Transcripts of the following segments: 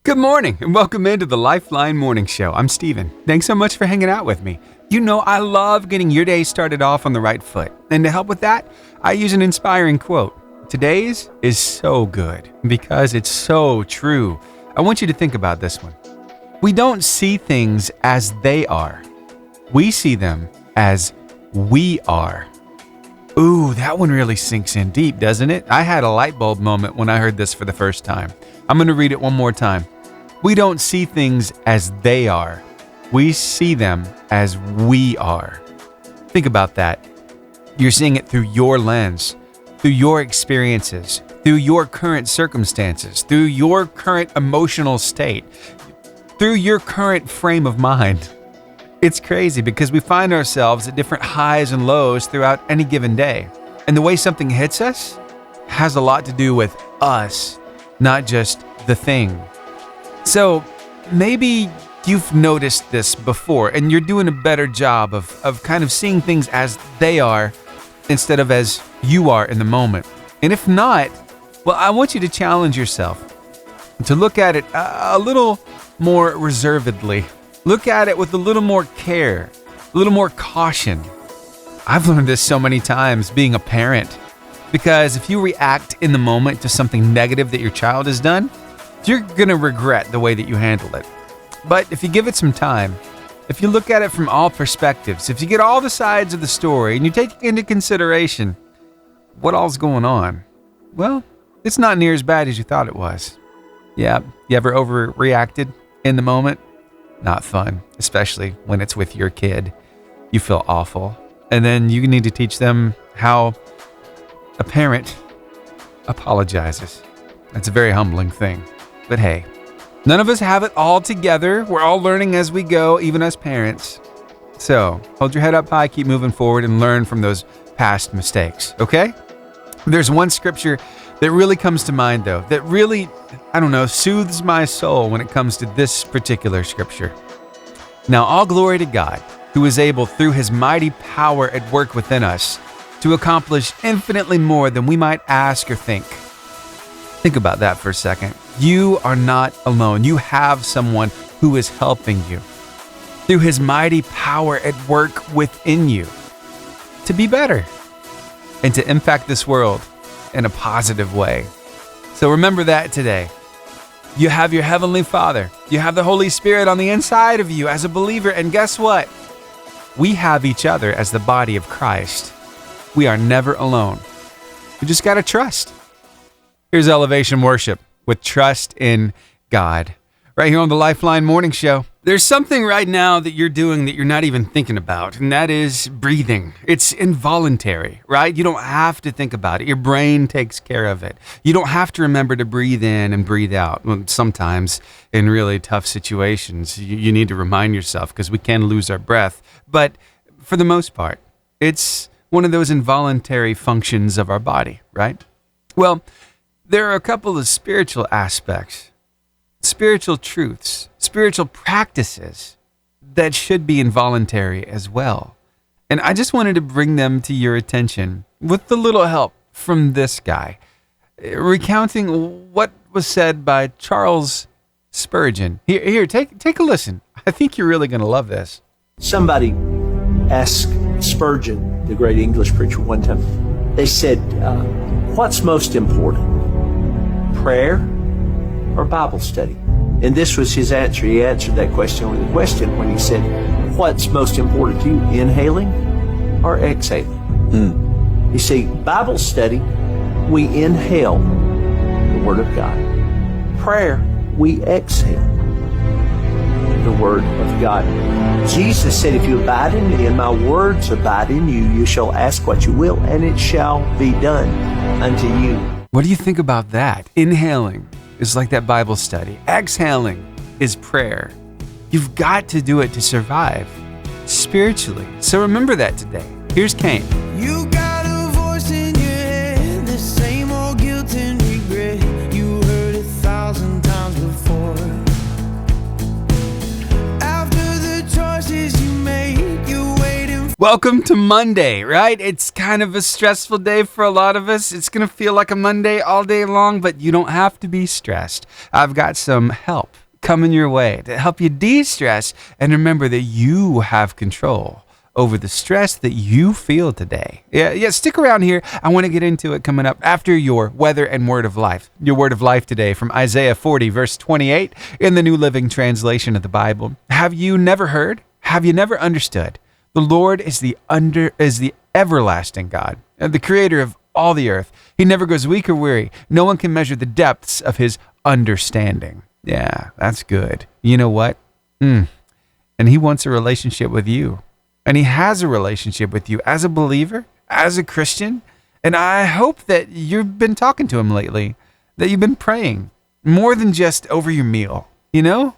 Good morning and welcome into the Lifeline Morning Show. I'm Steven. Thanks so much for hanging out with me. You know, I love getting your day started off on the right foot. And to help with that, I use an inspiring quote. Today's is so good because it's so true. I want you to think about this one. We don't see things as they are. We see them as we are. Ooh, that one really sinks in deep, doesn't it? I had a light bulb moment when I heard this for the first time. I'm going to read it one more time. We don't see things as they are. We see them as we are. Think about that. You're seeing it through your lens, through your experiences, through your current circumstances, through your current emotional state, through your current frame of mind. It's crazy because we find ourselves at different highs and lows throughout any given day. And the way something hits us has a lot to do with us, not just the thing. So maybe you've noticed this before and you're doing a better job of kind of seeing things as they are instead of as you are in the moment. And if not, well, I want you to challenge yourself to look at it a little more reservedly. Look at it with a little more care, a little more caution. I've learned this so many times being a parent, because if you react in the moment to something negative that your child has done, you're going to regret the way that you handle it. But if you give it some time, if you look at it from all perspectives, if you get all the sides of the story and you take into consideration what all's going on, well, it's not near as bad as you thought it was. Yeah, you ever overreacted in the moment? Not fun, especially when it's with your kid. You feel awful. And then you need to teach them how a parent apologizes. That's a very humbling thing. But hey, none of us have it all together. We're all learning as we go, even as parents. So hold your head up high, keep moving forward, and learn from those past mistakes, okay? There's one scripture that really comes to mind, though, that really, soothes my soul when it comes to this particular scripture. Now, all glory to God, who is able, through his mighty power at work within us, to accomplish infinitely more than we might ask or think. Think about that for a second. You are not alone. You have someone who is helping you through his mighty power at work within you to be better and to impact this world in a positive way. So remember that today. You have your Heavenly Father. You have the Holy Spirit on the inside of you as a believer. And guess what? We have each other as the body of Christ. We are never alone. We just got to trust. Here's Elevation Worship with Trust in God. Right here on the Lifeline Morning Show. There's something right now that you're doing that you're not even thinking about, and that is breathing. It's involuntary, right? You don't have to think about it. Your brain takes care of it. You don't have to remember to breathe in and breathe out. Well, sometimes in really tough situations, you need to remind yourself because we can lose our breath. But for the most part, it's one of those involuntary functions of our body, right? Well, there are a couple of spiritual aspects, spiritual truths, spiritual practices that should be involuntary as well. And I just wanted to bring them to your attention with a little help from this guy, recounting what was said by Charles Spurgeon. Here, take a listen. I think you're really going to love this. Somebody asked Spurgeon, the great English preacher, one time, they said, what's most important, prayer or Bible study? And this was his answer. He answered that question with a question when he said, what's most important to you, inhaling or exhaling? You see, Bible study, we inhale the Word of God. Prayer, we exhale the Word of God. Jesus said, if you abide in me and my words abide in you, you shall ask what you will, and it shall be done unto you. What do you think about that? Inhaling is like that Bible study. Exhaling is prayer. You've got to do it to survive spiritually. So remember that today. Here's Kane. You got a voice in your head, the same old guilt and regret. You heard 1,000 times before. After the choices you made, you're waiting. Welcome to Monday, right? It's kind of a stressful day for a lot of us. It's going to feel like a Monday all day long, but you don't have to be stressed. I've got some help coming your way to help you de-stress and remember that you have control over the stress that you feel today. Yeah, stick around here. I want to get into it coming up after your weather and word of life. Your word of life today from Isaiah 40, verse 28 in the New Living Translation of the Bible. Have you never heard? Have you never understood? The Lord is the everlasting God, the creator of all the earth. He never goes weak or weary. No one can measure the depths of his understanding. Yeah, that's good. You know what? And he wants a relationship with you. And he has a relationship with you as a believer, as a Christian. And I hope that you've been talking to him lately, that you've been praying more than just over your meal. You know,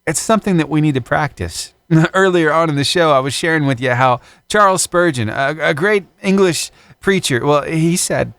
it's something that we need to practice. Earlier on in the show, I was sharing with you how Charles Spurgeon, a great English preacher, well, he said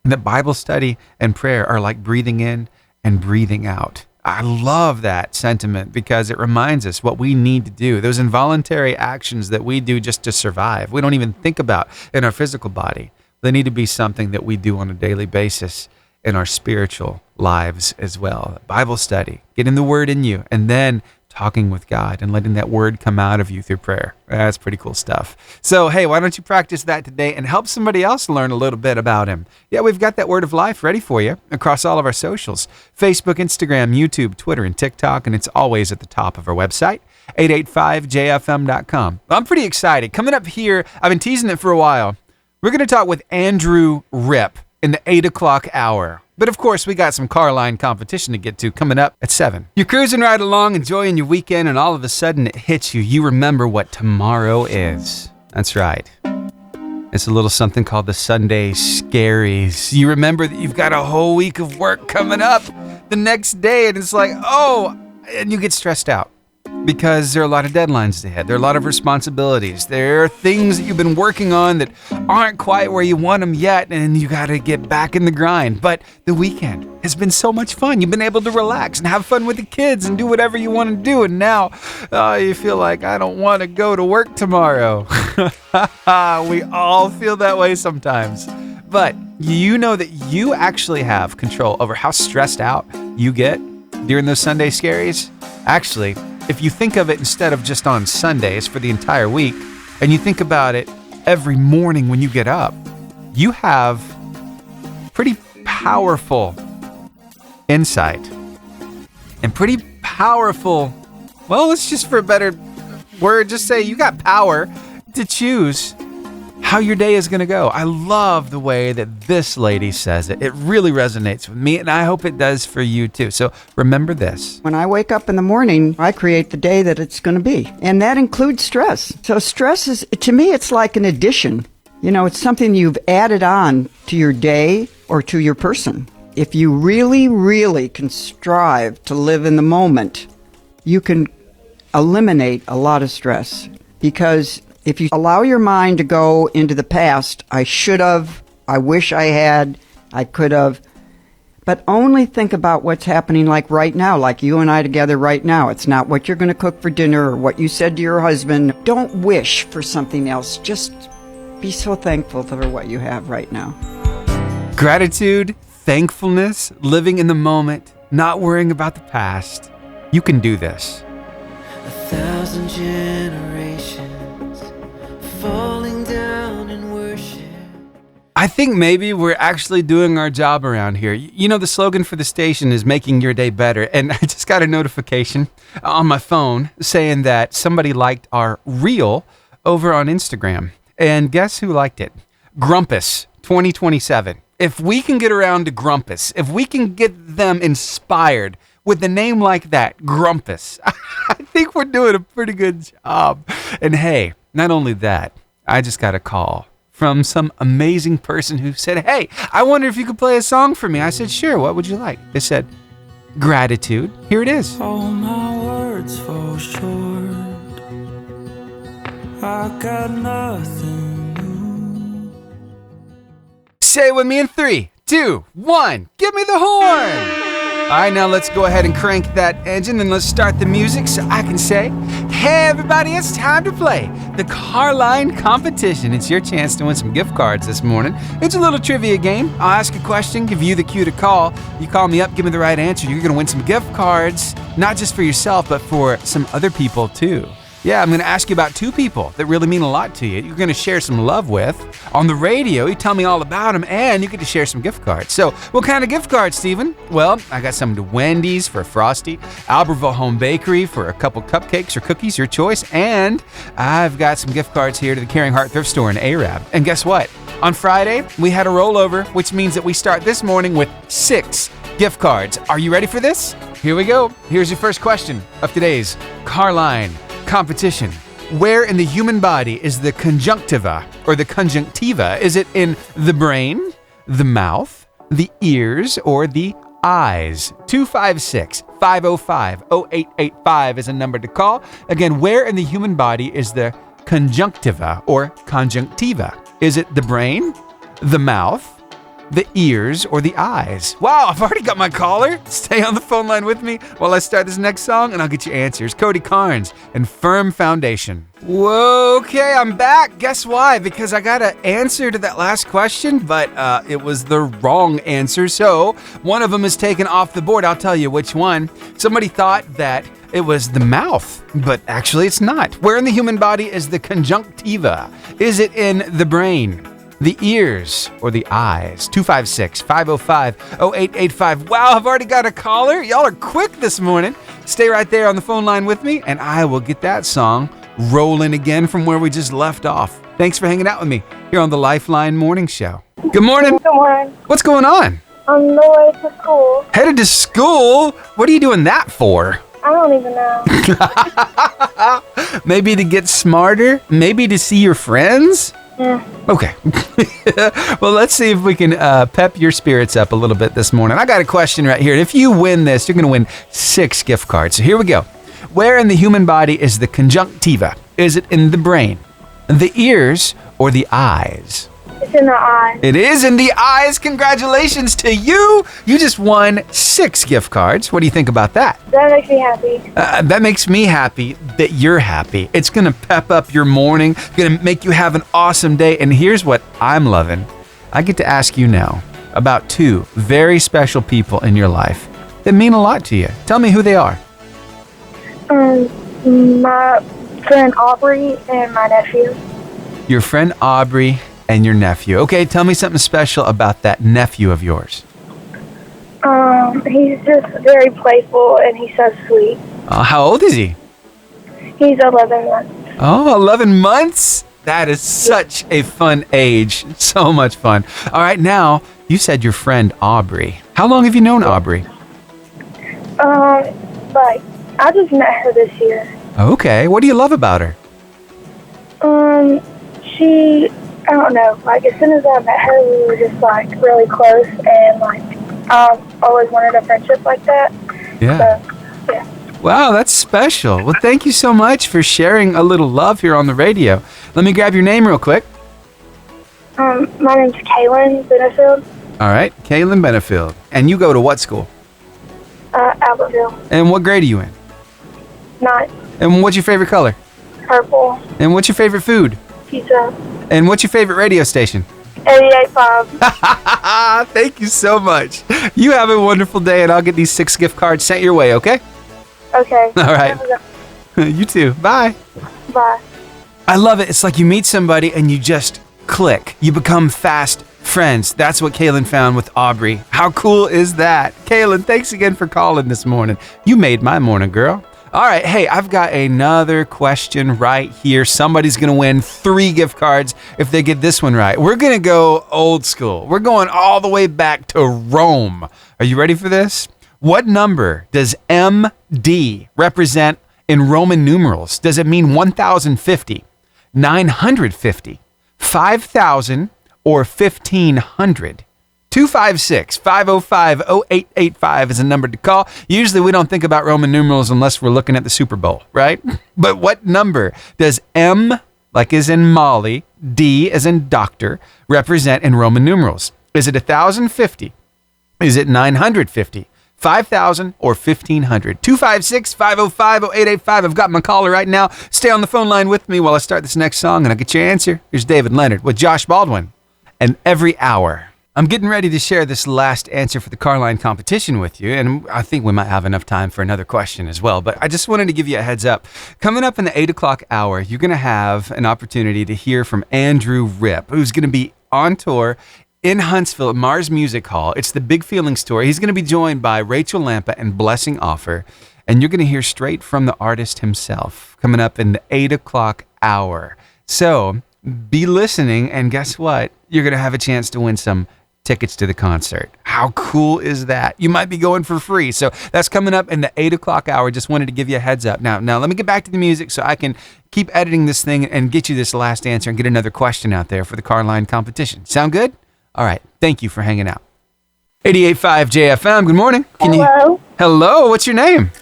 that Bible study and prayer are like breathing in and breathing out. I love that sentiment because it reminds us what we need to do. Those involuntary actions that we do just to survive, we don't even think about in our physical body. They need to be something that we do on a daily basis in our spiritual lives as well. Bible study, getting the word in you, and then talking with God and letting that word come out of you through prayer. That's pretty cool stuff. So, hey, why don't you practice that today and help somebody else learn a little bit about him? Yeah, we've got that word of life ready for you across all of our socials, Facebook, Instagram, YouTube, Twitter, and TikTok, and it's always at the top of our website, 885jfm.com. I'm pretty excited. Coming up here, I've been teasing it for a while. We're going to talk with Andrew Ripp in the 8 o'clock hour. But of course, we got some car line competition to get to coming up at 7. You're cruising right along, enjoying your weekend, and all of a sudden it hits you. You remember what tomorrow is. That's right. It's a little something called the Sunday Scaries. You remember that you've got a whole week of work coming up the next day, and it's like, and you get stressed out. Because there are a lot of deadlines ahead. There are a lot of responsibilities. There are things that you've been working on that aren't quite where you want them yet, and you got to get back in the grind. But the weekend has been so much fun. You've been able to relax and have fun with the kids and do whatever you want to do. And now you feel like, I don't want to go to work tomorrow. We all feel that way sometimes. But you know that you actually have control over how stressed out you get during those Sunday Scaries. Actually, if you think of it instead of just on Sundays for the entire week, and you think about it every morning when you get up, you have pretty powerful insight and pretty powerful, well, let's just for a better word, just say you got power to choose how your day is going to go. I love the way that this lady says it. It really resonates with me, and I hope it does for you too. So remember this. When I wake up in the morning, I create the day that it's going to be. And that includes stress. So stress is, to me, it's like an addition. You know, it's something you've added on to your day or to your person. If you really, really can strive to live in the moment, you can eliminate a lot of stress. Because if you allow your mind to go into the past, I should have, I wish I had, I could have, but only think about what's happening like right now, like you and I together right now. It's not what you're going to cook for dinner or what you said to your husband. Don't wish for something else. Just be so thankful for what you have right now. Gratitude, thankfulness, living in the moment, not worrying about the past. You can do this. 1,000 generations falling down in worship. I think maybe we're actually doing our job around here. You know, the slogan for the station is making your day better. And I just got a notification on my phone saying that somebody liked our reel over on Instagram. And guess who liked it? Grumpus 2027. If we can get around to Grumpus, if we can get them inspired with a name like that, Grumpus, I think we're doing a pretty good job. And hey, not only that, I just got a call from some amazing person who said, hey, I wonder if you could play a song for me. I said, sure, what would you like? They said, Gratitude. Here it is. All my words fall short. I got nothing new. Say it with me in 3, 2, 1. Give me the horn. All right, now let's go ahead and crank that engine and let's start the music so I can say, hey everybody, it's time to play the Carline competition. It's your chance to win some gift cards this morning. It's a little trivia game. I'll ask a question, give you the cue to call. You call me up, give me the right answer. You're going to win some gift cards, not just for yourself, but for some other people too. Yeah, I'm going to ask you about two people that really mean a lot to you. You're going to share some love with. On the radio, you tell me all about them, and you get to share some gift cards. So, what kind of gift cards, Stephen? Well, I got some to Wendy's for a Frosty, Albertville Home Bakery for a couple cupcakes or cookies, your choice, and I've got some gift cards here to the Caring Heart Thrift Store in Arab. And guess what? On Friday, we had a rollover, which means that we start this morning with 6 gift cards. Are you ready for this? Here we go. Here's your first question of today's Carline competition. Where in the human body is the conjunctiva or the conjunctiva? Is it in the brain, the mouth, the ears, or the eyes? 256-505-0885 is a number to call. Again, where in the human body is the conjunctiva or conjunctiva? Is it the brain, the mouth, the ears, or the eyes? Wow, I've already got my caller. Stay on the phone line with me while I start this next song and I'll get you answers. Cody Carnes and Firm Foundation. Whoa, okay, I'm back. Guess why? Because I got an answer to that last question, but it was the wrong answer. So one of them is taken off the board. I'll tell you which one. Somebody thought that it was the mouth, but actually it's not. Where in the human body is the conjunctiva? Is it in the brain, the ears, or the eyes? 256-505-0885. Wow, I've already got a caller. Y'all are quick this morning. Stay right there on the phone line with me, and I will get that song rolling again from where we just left off. Thanks for hanging out with me here on the Lifeline Morning Show. Good morning. Good morning. What's going on? On the way to school. Headed to school? What are you doing that for? I don't even know. Maybe to get smarter? Maybe to see your friends? Yeah. Okay. Well, let's see if we can pep your spirits up a little bit this morning. I got a question right here. And if you win this, you're going to win 6 gift cards. So here we go. Where in the human body is the conjunctiva? Is it in the brain, the ears, or the eyes? It's in the eye. It is in the eyes. Congratulations to you. You just won 6 gift cards. What do you think about that? That makes me happy. That makes me happy that you're happy. It's going to pep up your morning, going to make you have an awesome day. And here's what I'm loving. I get to ask you now about 2 very special people in your life that mean a lot to you. Tell me who they are. My friend Aubrey and my nephew. Your friend Aubrey and your nephew. Okay, tell me something special about that nephew of yours. He's just very playful and he's so sweet. How old is he? He's 11 months. Oh, 11 months? That is such a fun age. So much fun. All right, now, you said your friend Aubrey. How long have you known Aubrey? Like, I just met her this year. Okay, what do you love about her? I don't know, like, as soon as I met her, we were just, like, really close, and, like, always wanted a friendship like that. Yeah. So, yeah. Wow, that's special. Well, thank you so much for sharing a little love here on the radio. Let me grab your name real quick. My name's Kaylin Benefield. All right, Kaylin Benefield. And you go to what school? Albertville. And what grade are you in? 9. And what's your favorite color? Purple. And what's your favorite food? Pizza. And what's your favorite radio station? 88.5. Thank you so much. You have a wonderful day, and I'll get these 6 gift cards sent your way, okay? Okay. All right. You too. Bye. Bye. I love it. It's like you meet somebody and you just click. You become fast friends. That's what Kaylin found with Aubrey. How cool is that? Kaylin, thanks again for calling this morning. You made my morning, girl. All right, hey, I've got another question right here. Somebody's going to win 3 gift cards if they get this one right. We're going to go old school. We're going all the way back to Rome. Are you ready for this? What number does MD represent in Roman numerals? Does it mean 1,050, 950, 5,000, or 1,500? 256-505-0885 is a number to call. Usually we don't think about Roman numerals unless we're looking at the Super Bowl, right? But what number does M, like as in Molly, D as in doctor, represent in Roman numerals? Is it 1,050? Is it 950, 5,000 or 1,500. 256-505-0885. I've got my caller right now. Stay on the phone line with me while I start this next song, and I'll get your answer. Here's David Leonard with Josh Baldwin. And every hour, I'm getting ready to share this last answer for the Carline competition with you, and I think we might have enough time for another question as well, but I just wanted to give you a heads up. Coming up in the 8 o'clock hour, you're going to have an opportunity to hear from Andrew Ripp, who's going to be on tour in Huntsville at Mars Music Hall. It's the Big Feelings Tour. He's going to be joined by Rachel Lampa and Blessing Offer, and you're going to hear straight from the artist himself coming up in the 8 o'clock hour. So be listening, and guess what? You're going to have a chance to win some tickets to the concert. How cool is that? You might be going for free. So that's coming up in the 8 o'clock hour. Just wanted to give you a heads up. Now let me get back to the music so I can keep editing this thing and get you this last answer and get another question out there for the Carline competition. Sound good? All right. Thank you for hanging out. 88.5 JFM. Good morning. Hello, Hello. What's your name?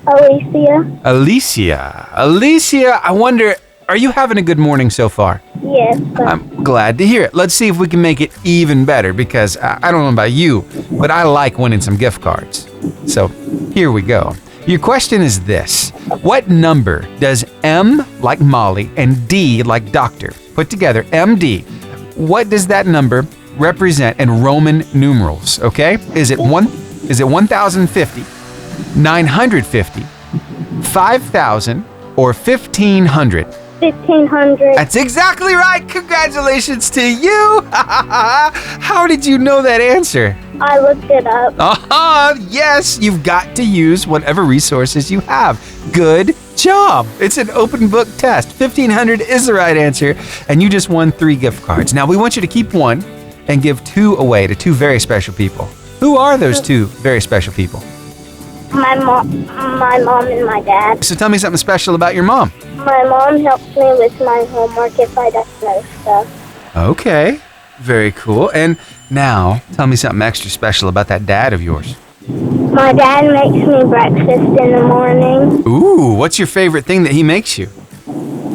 Alicia. Alicia, I wonder, are you having a good morning so far? Yes, I'm glad to hear it. Let's see if we can make it even better because I don't know about you, but I like winning some gift cards. So here we go. Your question is this. What number does M like Molly and D like doctor put together, MD? What does that number represent in Roman numerals, okay? Is it 1,050, 950, 5,000, or 1,500? 1,500. That's exactly right. Congratulations to you. How did you know that answer? I looked it up. Yes, you've got to use whatever resources you have. Good job. It's an open book test. 1,500 is the right answer, and you just won 3 gift cards. Now, we want you to keep one and give 2 away to 2 very special people. Who are those 2 very special people? My mom and my dad. So tell me something special about your mom. My mom helps me with my homework if I don't know stuff. Okay, very cool. And now, tell me something extra special about that dad of yours. My dad makes me breakfast in the morning. Ooh, what's your favorite thing that he makes you?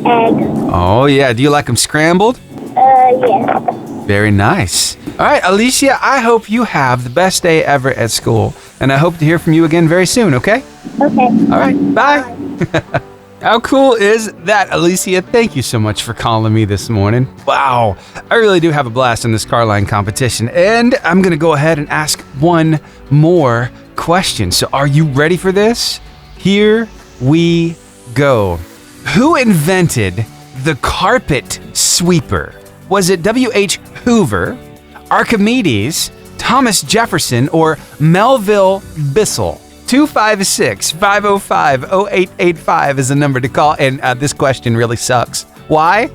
Eggs. Oh, yeah. Do you like them scrambled? Yes. Very nice. All right, Alicia, I hope you have the best day ever at school. And I hope to hear from you again very soon, okay? Okay. All right, bye. How cool is that, Alicia? Thank you so much for calling me this morning. Wow, I really do have a blast in this Carline competition. And I'm going to go ahead and ask one more question. So are you ready for this? Here we go. Who invented the carpet sweeper? Was it W.H. Hoover, Archimedes, Thomas Jefferson, or Melville Bissell? 256-505-0885 is the number to call, and this question really sucks. Why?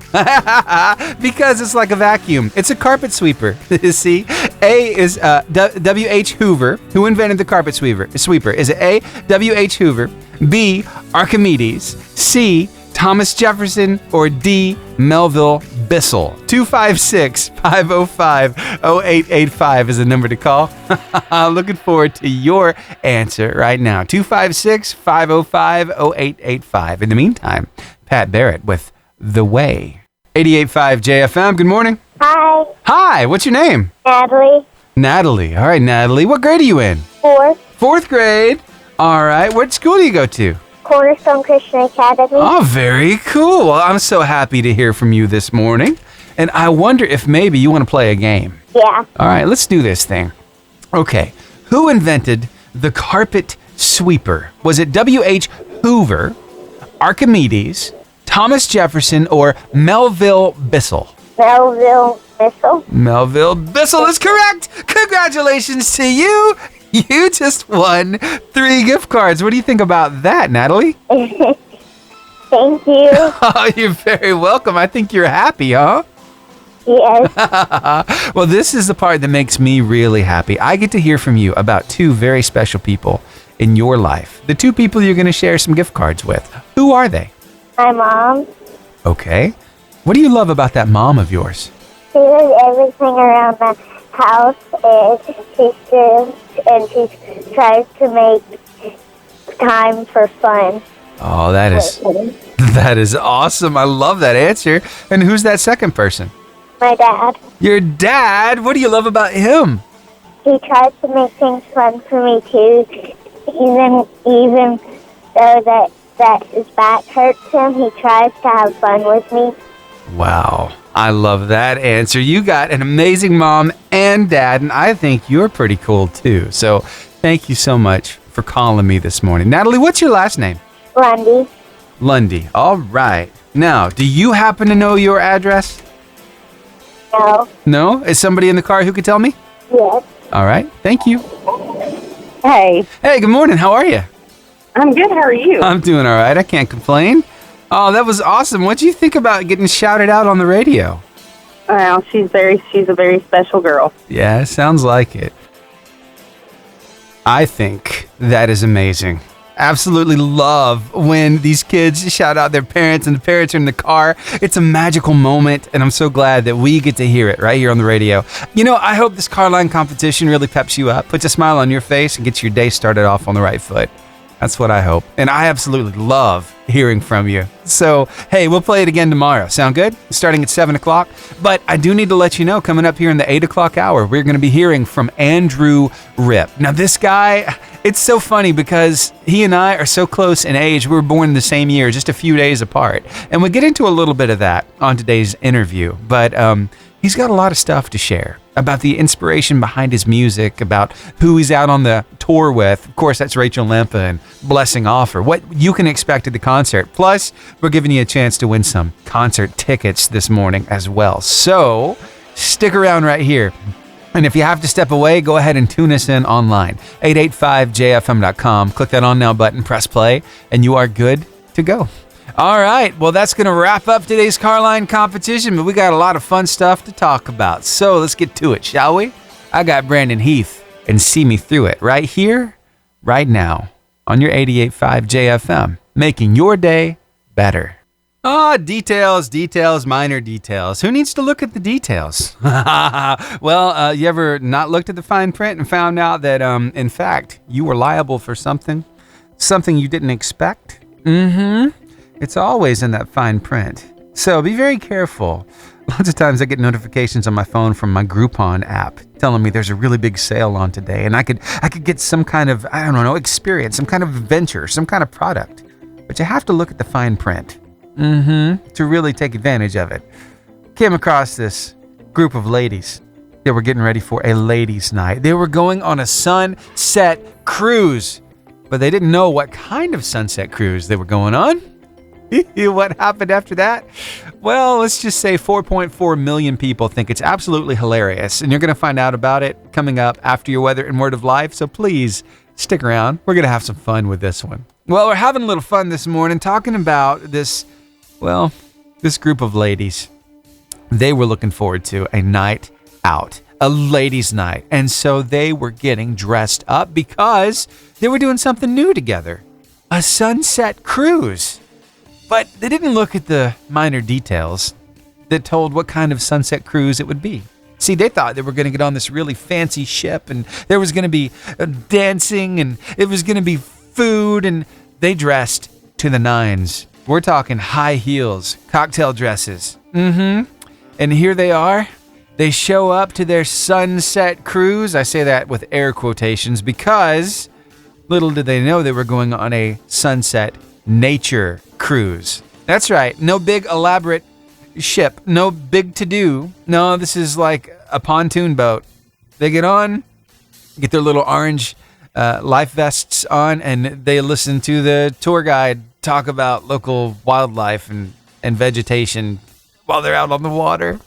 Because it's like a vacuum. It's a carpet sweeper. See? A is W.H. Hoover. Who invented the carpet sweeper? Is it A, W.H. Hoover, B, Archimedes, C, Thomas Jefferson, or D, Melville Bissell? 256-505-0885 is the number to call. Looking forward to your answer right now. 256-505-0885. In the meantime, Pat Barrett with The Way. 88.5 JFM, good morning. Hi, Hi, what's your name? Natalie. Natalie. All right, Natalie. What grade are you in? 4th, 4th grade. All right, what school do you go to? Cornerstone Christian Academy. Oh, very cool. Well, I'm so happy to hear from you this morning. And I wonder if maybe you want to play a game. Yeah. All right, let's do this thing. Okay, who invented the carpet sweeper? Was it W.H. Hoover, Archimedes, Thomas Jefferson, or Melville Bissell? Melville Bissell. Melville Bissell is correct. Congratulations to you. You just won 3 gift cards. What do you think about that, Natalie? Thank you. Oh, you're very welcome. I think you're happy, huh? Yes. Well, this is the part that makes me really happy. I get to hear from you about 2 very special people in your life. The 2 people you're going to share some gift cards with. Who are they? My mom. Okay. What do you love about that mom of yours? She does everything around the house, and she tries to make time for fun. Oh, that is awesome. I love that answer. And who's that second person? My dad. Your dad? What do you love about him? He tries to make things fun for me too, even though that his back hurts him, he tries to have fun with me. Wow. I love that answer. You got an amazing mom and dad, and I think you're pretty cool too. So thank you so much for calling me this morning. Natalie, what's your last name? Lundy. Lundy. All right. Now, do you happen to know your address? No. No? Is somebody in the car who could tell me? Yes. All right. Thank you. Hey, Hey, good morning. How are you? I'm good. How are you? I'm doing all right. I can't complain. Oh, that was awesome. What do you think about getting shouted out on the radio? Well, she's a very special girl. Yeah, sounds like it. I think that is amazing. Absolutely love when these kids shout out their parents and the parents are in the car. It's a magical moment, and I'm so glad that we get to hear it right here on the radio. You know, I hope this car line competition really peps you up, puts a smile on your face, and gets your day started off on the right foot. That's what I hope. And I absolutely love hearing from you. So, hey, we'll play it again tomorrow. Sound good? Starting at 7 o'clock. But I do need to let you know, coming up here in the 8 o'clock hour, we're going to be hearing from Andrew Ripp. Now, this guy, it's so funny because he and I are so close in age. We were born the same year, just a few days apart. And we get into a little bit of that on today's interview. But he's got a lot of stuff to share about the inspiration behind his music, about who he's out on the tour with. Of course, that's Rachel Lempa and Blessing Offer. What you can expect at the concert. Plus, we're giving you a chance to win some concert tickets this morning as well. So, stick around right here. And if you have to step away, go ahead and tune us in online. 885jfm.com. Click that On Now button, press play, and you are good to go. All right, well, that's going to wrap up today's car line competition, but we got a lot of fun stuff to talk about. So let's get to it, shall we? I got Brandon Heath and See Me Through It right here, right now, on your 88.5 JFM, making your day better. Details, minor details. Who needs to look at the details? Well, you ever not looked at the fine print and found out that, in fact, you were liable for something you didn't expect? It's always in that fine print. So be very careful. Lots of times I get notifications on my phone from my Groupon app telling me there's a really big sale on today, and I could get some kind of, I don't know, experience, some kind of adventure, some kind of product. But you have to look at the fine print. To really take advantage of it. Came across this group of ladies. They were getting ready for a ladies' night. They were going on a sunset cruise, but they didn't know what kind of sunset cruise they were going on. What happened after that? Well, let's just say 4.4 million people think it's absolutely hilarious, and you're going to find out about it coming up after your Weather and Word of Life, so please stick around. We're going to have some fun with this one. Well, we're having a little fun this morning talking about this group of ladies. They were looking forward to a night out, a ladies' night, and so they were getting dressed up because they were doing something new together, a sunset cruise. But they didn't look at the minor details that told what kind of sunset cruise it would be. See, they thought they were going to get on this really fancy ship and there was going to be dancing and it was going to be food, and they dressed to the nines. We're talking high heels, cocktail dresses. And here they are. They show up to their sunset cruise. I say that with air quotations because little did they know they were going on a sunset nature cruise. That's right. No big elaborate ship. No big to-do. No, this is like a pontoon boat. They get on, get their little orange life vests on, and they listen to the tour guide talk about local wildlife and vegetation while they're out on the water.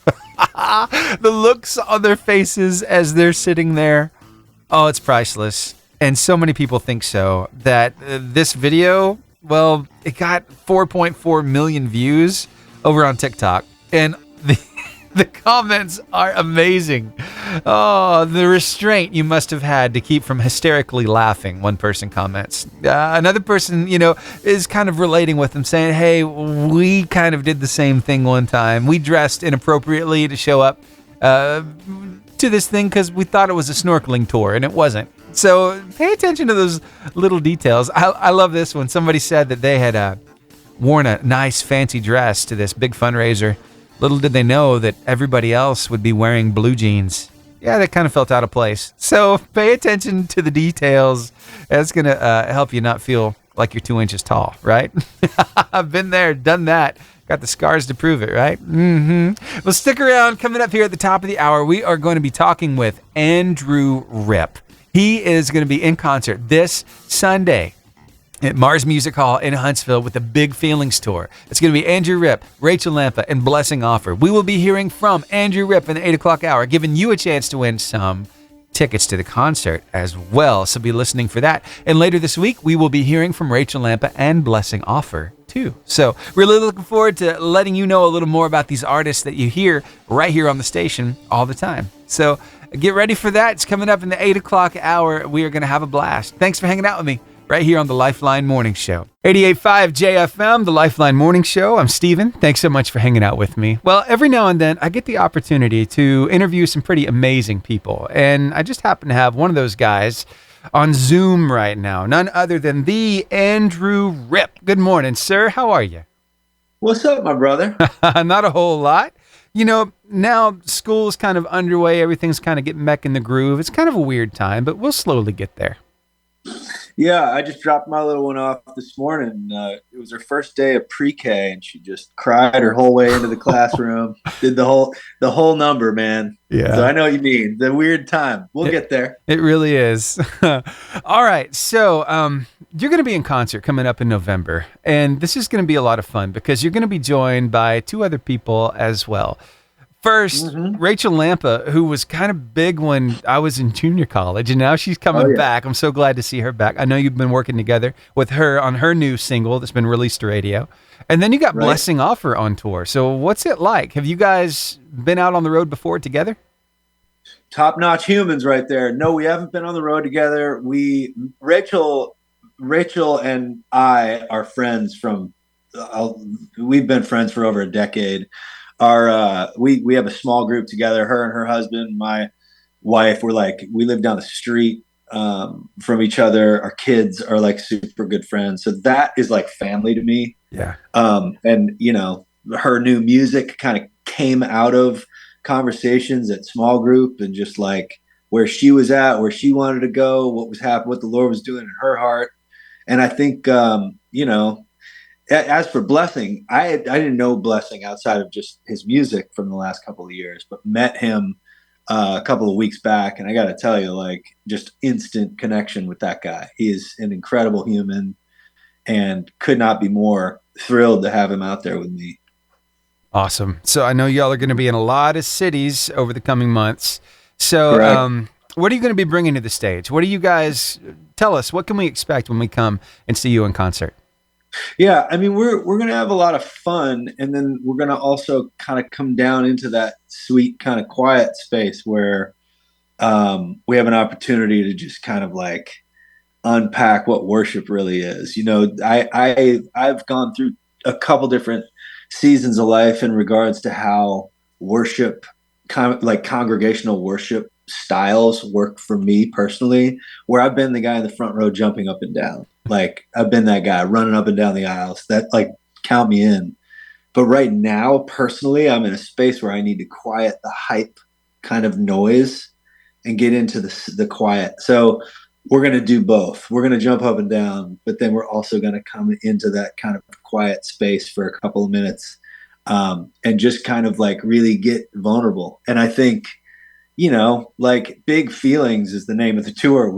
The looks on their faces as they're sitting there. Oh, it's priceless. And so many people think so that this video, well, it got 4.4 million views over on TikTok. And the comments are amazing. Oh, the restraint you must have had to keep from hysterically laughing, one person comments. Another person, is kind of relating with them, saying, hey, we kind of did the same thing one time. We dressed inappropriately to show up to this thing because we thought it was a snorkeling tour, and it wasn't. So pay attention to those little details. I love this one. Somebody said that they had worn a nice fancy dress to this big fundraiser. Little did they know that everybody else would be wearing blue jeans. yeah, that kind of felt out of place. So pay attention to the details. That's going to help you not feel like you're 2 inches tall, right? I've been there, done that. Got the scars to prove it, right? Well, stick around. Coming up here at the top of the hour, we are going to be talking with Andrew Ripp. He is going to be in concert this Sunday at Mars Music Hall in Huntsville with the Big Feelings Tour. It's going to be Andrew Ripp, Rachel Lampa, and Blessing Offer. We will be hearing from Andrew Ripp in the 8 o'clock hour, giving you a chance to win some tickets to the concert as well. So be listening for that. And later this week, we will be hearing from Rachel Lampa and Blessing Offer too. So really looking forward to letting you know a little more about these artists that you hear right here on the station all the time. So get ready for that. It's coming up in the 8 o'clock hour. We are going to have a blast. Thanks for hanging out with me right here on the Lifeline Morning Show. 88.5 JFM, the Lifeline Morning Show. I'm Steven. Thanks so much for hanging out with me. Well, every now and then I get the opportunity to interview some pretty amazing people. And I just happen to have one of those guys on Zoom right now. None other than the Andrew Ripp. Good morning, sir. How are you? What's up, my brother? Not a whole lot. You know, now school's kind of underway. Everything's kind of getting back in the groove. It's kind of a weird time, but we'll slowly get there. Yeah, I just dropped my little one off this morning. It was her first day of pre-K, and she just cried her whole way into the classroom. Did the whole number, man. Yeah. So I know what you mean. The weird time. We'll get there. It really is. All right. So you're going to be in concert coming up in November, and this is going to be a lot of fun because you're going to be joined by two other people as well. First, Rachel Lampa, who was kind of big when I was in junior college, and now she's coming back. I'm so glad to see her back. I know you've been working together with her on her new single that's been released to radio. And then you got Blessing Offer on tour. So what's it like? Have you guys been out on the road before together? Top-notch humans right there. No, we haven't been on the road together. Rachel and I are friends from we've been friends for over a decade. We have a small group together, her and her husband, my wife. We live down the street from each other. Our kids are like super good friends. So that is like family to me. Yeah. And you know, her new music kind of came out of conversations at small group and just like where she was at, where she wanted to go, what was happening, what the Lord was doing in her heart. And I think, you know, as for Blessing, I didn't know Blessing outside of just his music from the last couple of years, but met him a couple of weeks back. And I got to tell you, like, just instant connection with that guy. He is an incredible human and could not be more thrilled to have him out there with me. Awesome. So I know y'all are going to be in a lot of cities over the coming months. So what are you going to be bringing to the stage? What do you guys tell us? What can we expect when we come and see you in concert? Yeah, I mean, we're going to have a lot of fun, and then we're going to also kind of come down into that sweet kind of quiet space where we have an opportunity to just kind of like unpack what worship really is. You know, I've gone through a couple different seasons of life in regards to how worship, kind of like congregational worship styles work for me personally, where I've been the guy in the front row jumping up and down. Like I've been that guy running up and down the aisles. That like count me in. But right now, personally, I'm in a space where I need to quiet the hype kind of noise and get into the quiet. So we're going to do both. We're going to jump up and down, but then we're also going to come into that kind of quiet space for a couple of minutes and just kind of like really get vulnerable. And I think, you know, like Big Feelings is the name of the tour.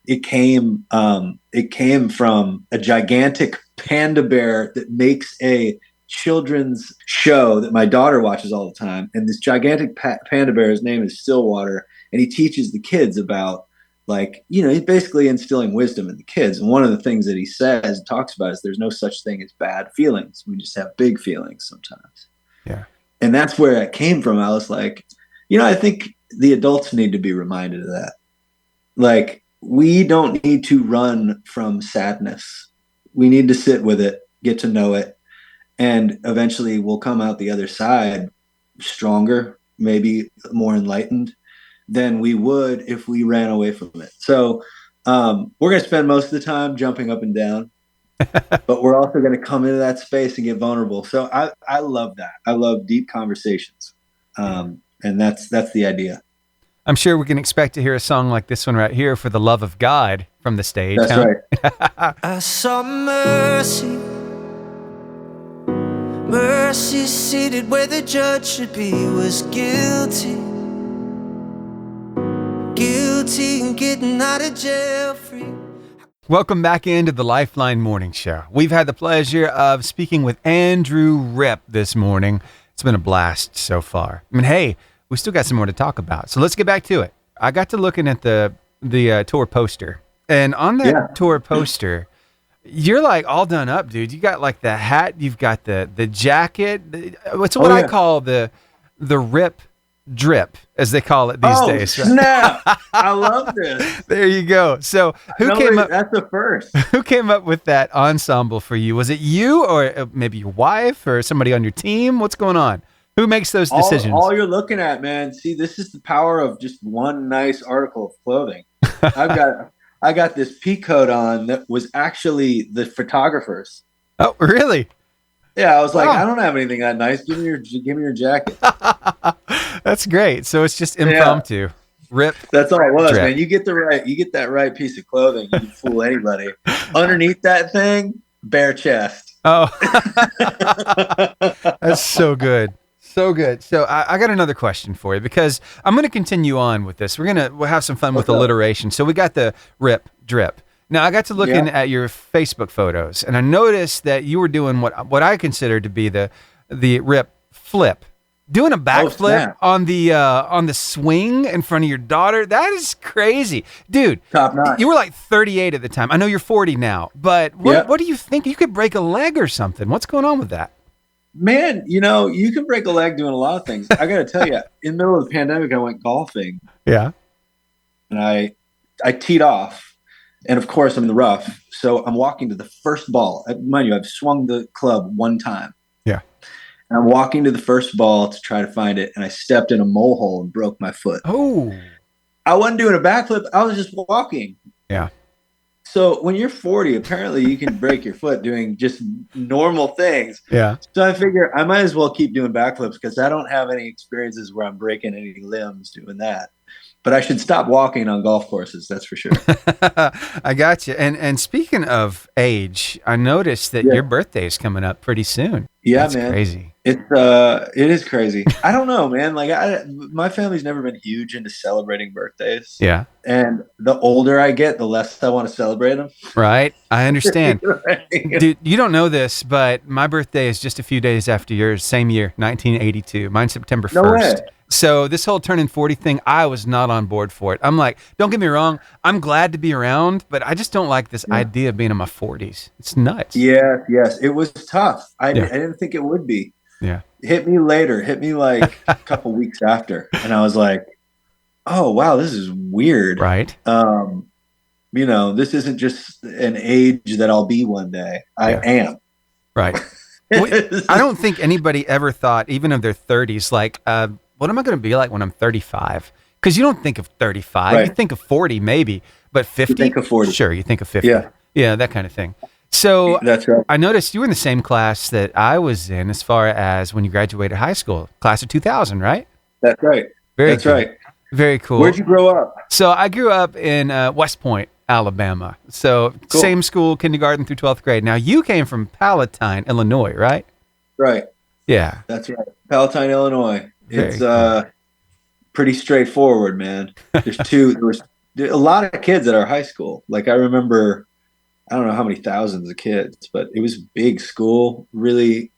It came from a gigantic panda bear that makes a children's show that my daughter watches all the time. And this gigantic panda bear, his name is Stillwater, and he teaches the kids about, like, you know, he's basically instilling wisdom in the kids. And one of the things that he says, talks about, is there's no such thing as bad feelings. We just have big feelings sometimes. Yeah. And that's where it came from. I was like, you know, I think the adults need to be reminded of that. Like, we don't need to run from sadness. We need to sit with it, get to know it, and eventually we'll come out the other side stronger, maybe more enlightened than we would if we ran away from it. So we're going to spend most of the time jumping up and down, but we're also going to come into that space and get vulnerable. So I love that. I love deep conversations. And that's the idea. I'm sure we can expect to hear a song like this one right here, For the Love of God, from the stage. That's huh? right. I saw mercy, mercy seated where the judge should be, was guilty, guilty and getting out of jail free. Welcome back into the Lifeline Morning Show. We've had the pleasure of speaking with Andrew Ripp this morning. It's been a blast so far. I mean, hey, we still got some more to talk about. So let's get back to it. I got to looking at the tour poster. And on that tour poster, you're like all done up, dude. You got like the hat, you've got the jacket. It's what I call the Rip drip, as they call it these days. Right? Snap! I love this. There you go. So who came up? That's the first. Who came up with that ensemble for you? Was it you, or maybe your wife, or somebody on your team? What's going on? Who makes those decisions? All you're looking at, man. See, this is the power of just one nice article of clothing. I got this pea coat on that was actually the photographer's. Oh, really? Yeah, I was like, I don't have anything that nice. Give me your jacket. That's great. So it's just impromptu. Rip. That's all it was, drip. man. You get that right piece of clothing, you can fool anybody. Underneath that thing, bare chest. Oh, that's so good. So good. So I got another question for you, because I'm going to continue on with this. We'll have some fun with alliteration. So we got the Rip drip. Now I got to looking at your Facebook photos, and I noticed that you were doing what I consider to be the Rip flip, doing a backflip on the swing in front of your daughter. That is crazy, dude. Top notch. You were like 38 at the time. I know you're 40 now, but what do you think? You could break a leg or something. What's going on with that? Man, you can break a leg doing a lot of things. I got to tell you, in the middle of the pandemic, I went golfing. Yeah. And I teed off. And of course, I'm in the rough. So I'm walking to the first ball. Mind you, I've swung the club one time. Yeah. And I'm walking to the first ball to try to find it. And I stepped in a mole hole and broke my foot. Oh. I wasn't doing a backflip. I was just walking. Yeah. So when you're 40, apparently you can break your foot doing just normal things. Yeah. So I figure I might as well keep doing backflips, because I don't have any experiences where I'm breaking any limbs doing that. But I should stop walking on golf courses. That's for sure. I got you. And speaking of age, I noticed that your birthday is coming up pretty soon. Yeah, That's man. Crazy. It is crazy. I don't know, man. Like my family's never been huge into celebrating birthdays. Yeah. And the older I get, the less I want to celebrate them. Right. I understand. Right. Dude, you don't know this, but my birthday is just a few days after yours. Same year, 1982. Mine's September 1st. No way. So this whole turning 40 thing, I was not on board for it. I'm like, don't get me wrong, I'm glad to be around, but I just don't like this idea of being in my 40s. It's nuts. Yes. It was tough. I didn't think it would be. Yeah. Hit me later. Hit me like a couple weeks after. And I was like, oh, wow, this is weird. Right. This isn't just an age that I'll be one day. I am. Right. I don't think anybody ever thought, even of their 30s, like, what am I going to be like when I'm 35? Because you don't think of 35. Right. You think of 40 maybe, but 50? You think of 40. Sure, you think of 50. Yeah. Yeah, that kind of thing. So that's right. I noticed you were in the same class that I was in as far as when you graduated high school, class of 2000, right? That's right. Very cool. Right. Very cool. Where'd you grow up? So I grew up in West Point, Alabama. So Cool. Same school, kindergarten through 12th grade. Now you came from Palatine, Illinois, right? Right. Yeah. That's right. Palatine, Illinois. Very It's cool. pretty straightforward, man. There was a lot of kids at our high school. Like I remember, I don't know how many thousands of kids, but it was a big school. Really,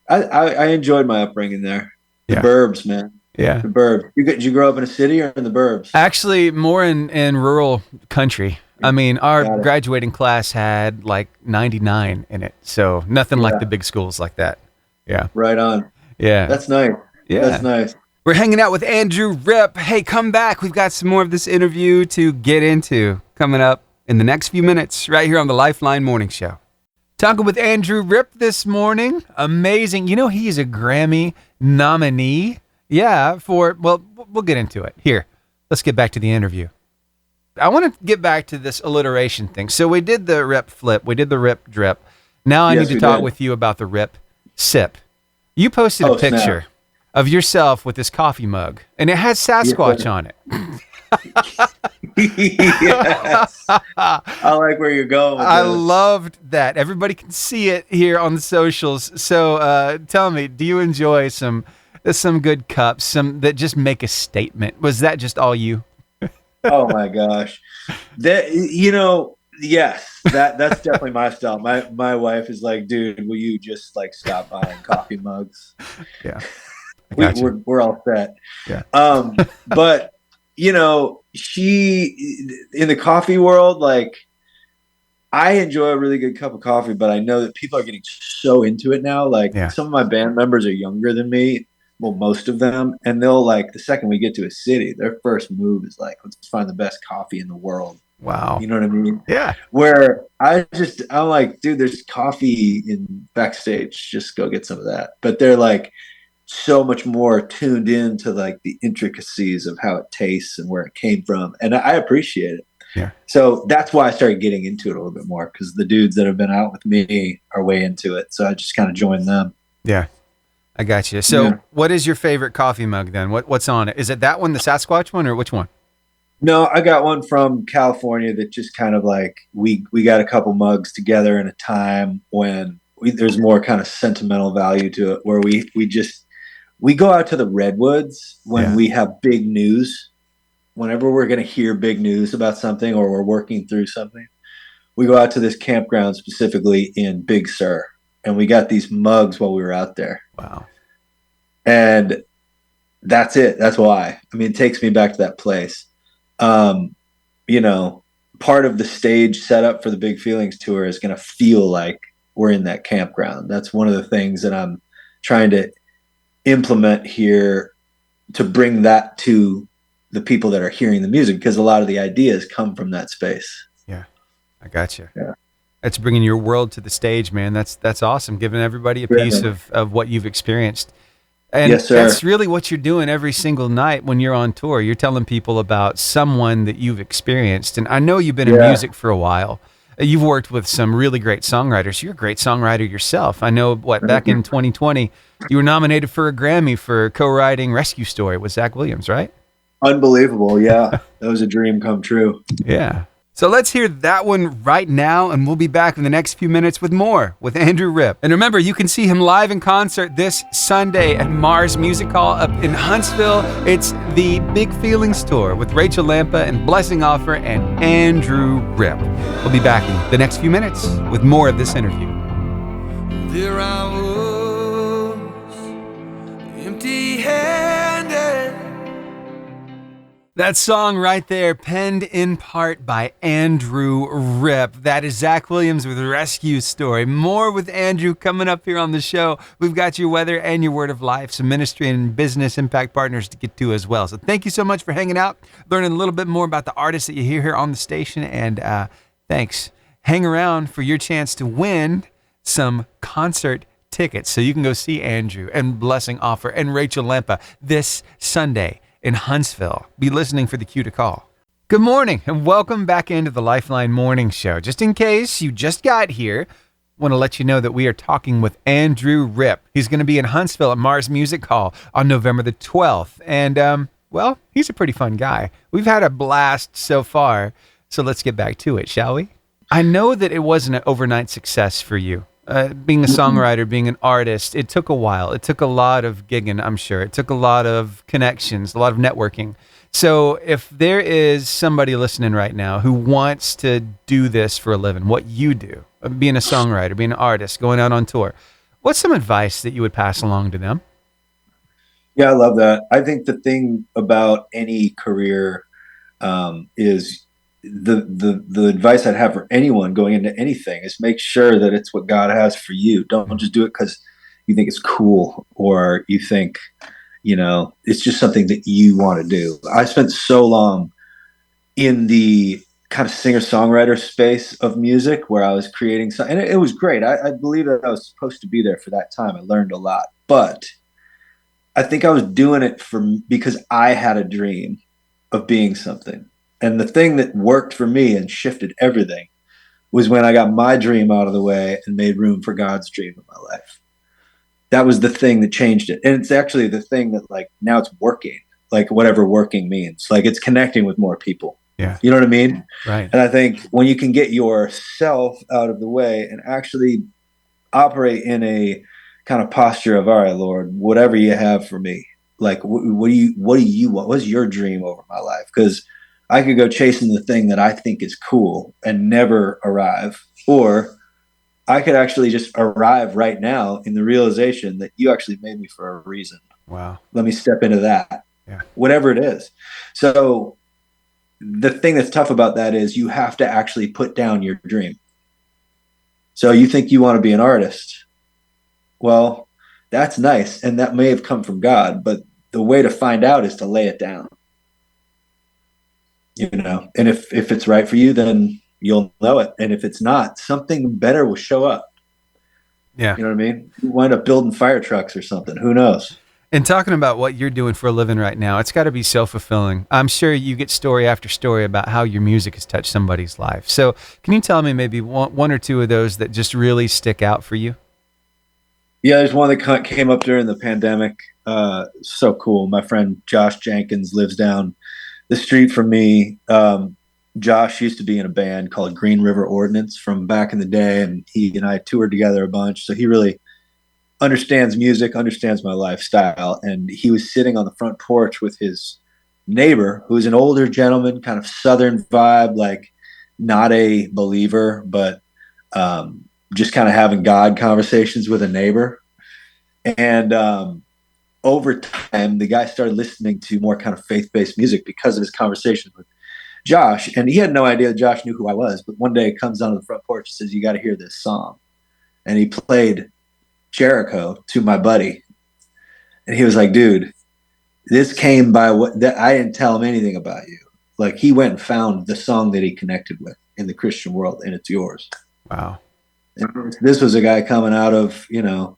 I enjoyed my upbringing there. The burbs, man. Yeah. The burbs. Did you grow up in a city or in the burbs? Actually, more in rural country. I mean, our graduating class had like 99 in it. So nothing like the big schools like that. Yeah. Right on. Yeah. That's nice. Yeah. That's nice. We're hanging out with Andrew Ripp. Hey, come back. We've got some more of this interview to get into coming up in the next few minutes right here on the Lifeline Morning Show. Talking with Andrew Ripp this morning. Amazing. You know, he's a Grammy nominee. Yeah, we'll get into it. Here, let's get back to the interview. I want to get back to this alliteration thing. So we did the Rip flip. We did the Rip drip. Now I need to talk with you about the Rip sip. You posted a picture of yourself with this coffee mug, and it has Sasquatch on it. Yes. I like where you're going with I this. loved that. Everybody can see it here on the socials. So tell me, do you enjoy some good cups, some that just make a statement? Was that just all you? Oh my gosh. That, yes, that's definitely my style. My wife is like, dude, will you just like stop buying coffee mugs? Yeah. I got you. We're all set. Yeah. But she in the coffee world, like I enjoy a really good cup of coffee, but I know that people are getting so into it now. Like some of my band members are younger than me. Well, most of them, and they'll like the second we get to a city, their first move is like, let's find the best coffee in the world. Wow. You know what I mean? Yeah. Where I'm like, dude, there's coffee in backstage. Just go get some of that. But they're like so much more tuned in to like the intricacies of how it tastes and where it came from. And I appreciate it. Yeah. So that's why I started getting into it a little bit more, because the dudes that have been out with me are way into it. So I just kind of joined them. Yeah. I got you. So what is your favorite coffee mug then? What's on it? Is it that one, the Sasquatch one, or which one? No, I got one from California that just kind of like, we got a couple mugs together in a time when there's more kind of sentimental value to it, where we go out to the redwoods when we have big news. Whenever we're going to hear big news about something or we're working through something, we go out to this campground specifically in Big Sur, and we got these mugs while we were out there. Wow. And that's it. That's why. I mean, it takes me back to that place. Part of the stage setup for the Big Feelings tour is going to feel like we're in that campground. That's one of the things that I'm trying to implement here to bring that to the people that are hearing the music, because a lot of the ideas come from that space. Yeah. I got you. Yeah. That's bringing your world to the stage, man. That's awesome. Giving everybody a piece of what you've experienced. And yes, sir. That's really what you're doing every single night when you're on tour. You're telling people about someone that you've experienced. And I know you've been in music for a while. You've worked with some really great songwriters. You're a great songwriter yourself. I know back in 2020, you were nominated for a Grammy for co-writing Rescue Story with Zach Williams, right? Unbelievable. Yeah. That was a dream come true. Yeah. So let's hear that one right now, and we'll be back in the next few minutes with more with Andrew Ripp. And remember, you can see him live in concert this Sunday at Mars Music Hall up in Huntsville. It's the Big Feelings Tour with Rachel Lampa and Blessing Offer and Andrew Ripp. We'll be back in the next few minutes with more of this interview. There I was, empty-handed. That song right there, penned in part by Andrew Ripp. That is Zach Williams with Rescue Story. More with Andrew coming up here on the show. We've got your weather and your word of life, some ministry and business impact partners to get to as well. So thank you so much for hanging out, learning a little bit more about the artists that you hear here on the station. And thanks. Hang around for your chance to win some concert tickets so you can go see Andrew and Blessing Offer and Rachel Lampa this Sunday in Huntsville. Be listening for the cue to call. Good morning and welcome back into the Lifeline Morning Show. Just in case you just got here, I want to let you know that we are talking with Andrew Ripp. He's going to be in Huntsville at Mars Music Hall on November the 12th. And, he's a pretty fun guy. We've had a blast so far. So let's get back to it, shall we? I know that it wasn't an overnight success for you. Being a songwriter, being an artist, it took a while. It took a lot of gigging, I'm sure. It took a lot of connections, a lot of networking. So if there is somebody listening right now who wants to do this for a living, what you do, being a songwriter, being an artist, going out on tour, what's some advice that you would pass along to them? Yeah, I love that. I think the thing about any career is the advice I'd have for anyone going into anything is make sure that it's what God has for you. Don't just do it because you think it's cool or you think, it's just something that you want to do. I spent so long in the kind of singer-songwriter space of music where I was creating something, and it was great. I believe that I was supposed to be there for that time. I learned a lot, but I think I was doing it because I had a dream of being something. And the thing that worked for me and shifted everything was when I got my dream out of the way and made room for God's dream in my life. that was the thing that changed it. And it's actually the thing that like now it's working, like whatever working means, like it's connecting with more people. Yeah. You know what I mean? Right. And I think when you can get yourself out of the way and actually operate in a kind of posture of, all right, Lord, whatever you have for me, like, what do you want? What's your dream over my life? Because I could go chasing the thing that I think is cool and never arrive, or I could actually just arrive right now in the realization that you actually made me for a reason. Wow. Let me step into that. Yeah. Whatever it is. So the thing that's tough about that is you have to actually put down your dream. So you think you want to be an artist. Well, that's nice. And that may have come from God, but the way to find out is to lay it down. You know, and if it's right for you, then you'll know it. And if it's not, something better will show up. Yeah. You know what I mean? You wind up building fire trucks or something. Who knows? And talking about what you're doing for a living right now, it's got to be self-fulfilling. I'm sure you get story after story about how your music has touched somebody's life. So can you tell me maybe one or two of those that just really stick out for you? Yeah, there's one that came up during the pandemic. So cool. My friend Josh Jenkins lives down the street from me. Josh used to be in a band called Green River Ordinance from back in the day, and he and I toured together a bunch. So he really understands music, understands my lifestyle. And he was sitting on the front porch with his neighbor, who's an older gentleman, kind of Southern vibe, like not a believer, but just kind of having God conversations with a neighbor. And over time, the guy started listening to more kind of faith-based music because of his conversation with Josh. And he had no idea that Josh knew who I was. But one day he comes onto the front porch and says, you got to hear this song. And he played Jericho to my buddy. And he was like, dude, this came by that I didn't tell him anything about you. Like, he went and found the song that he connected with in the Christian world, and it's yours. Wow. And this was a guy coming out of, you know,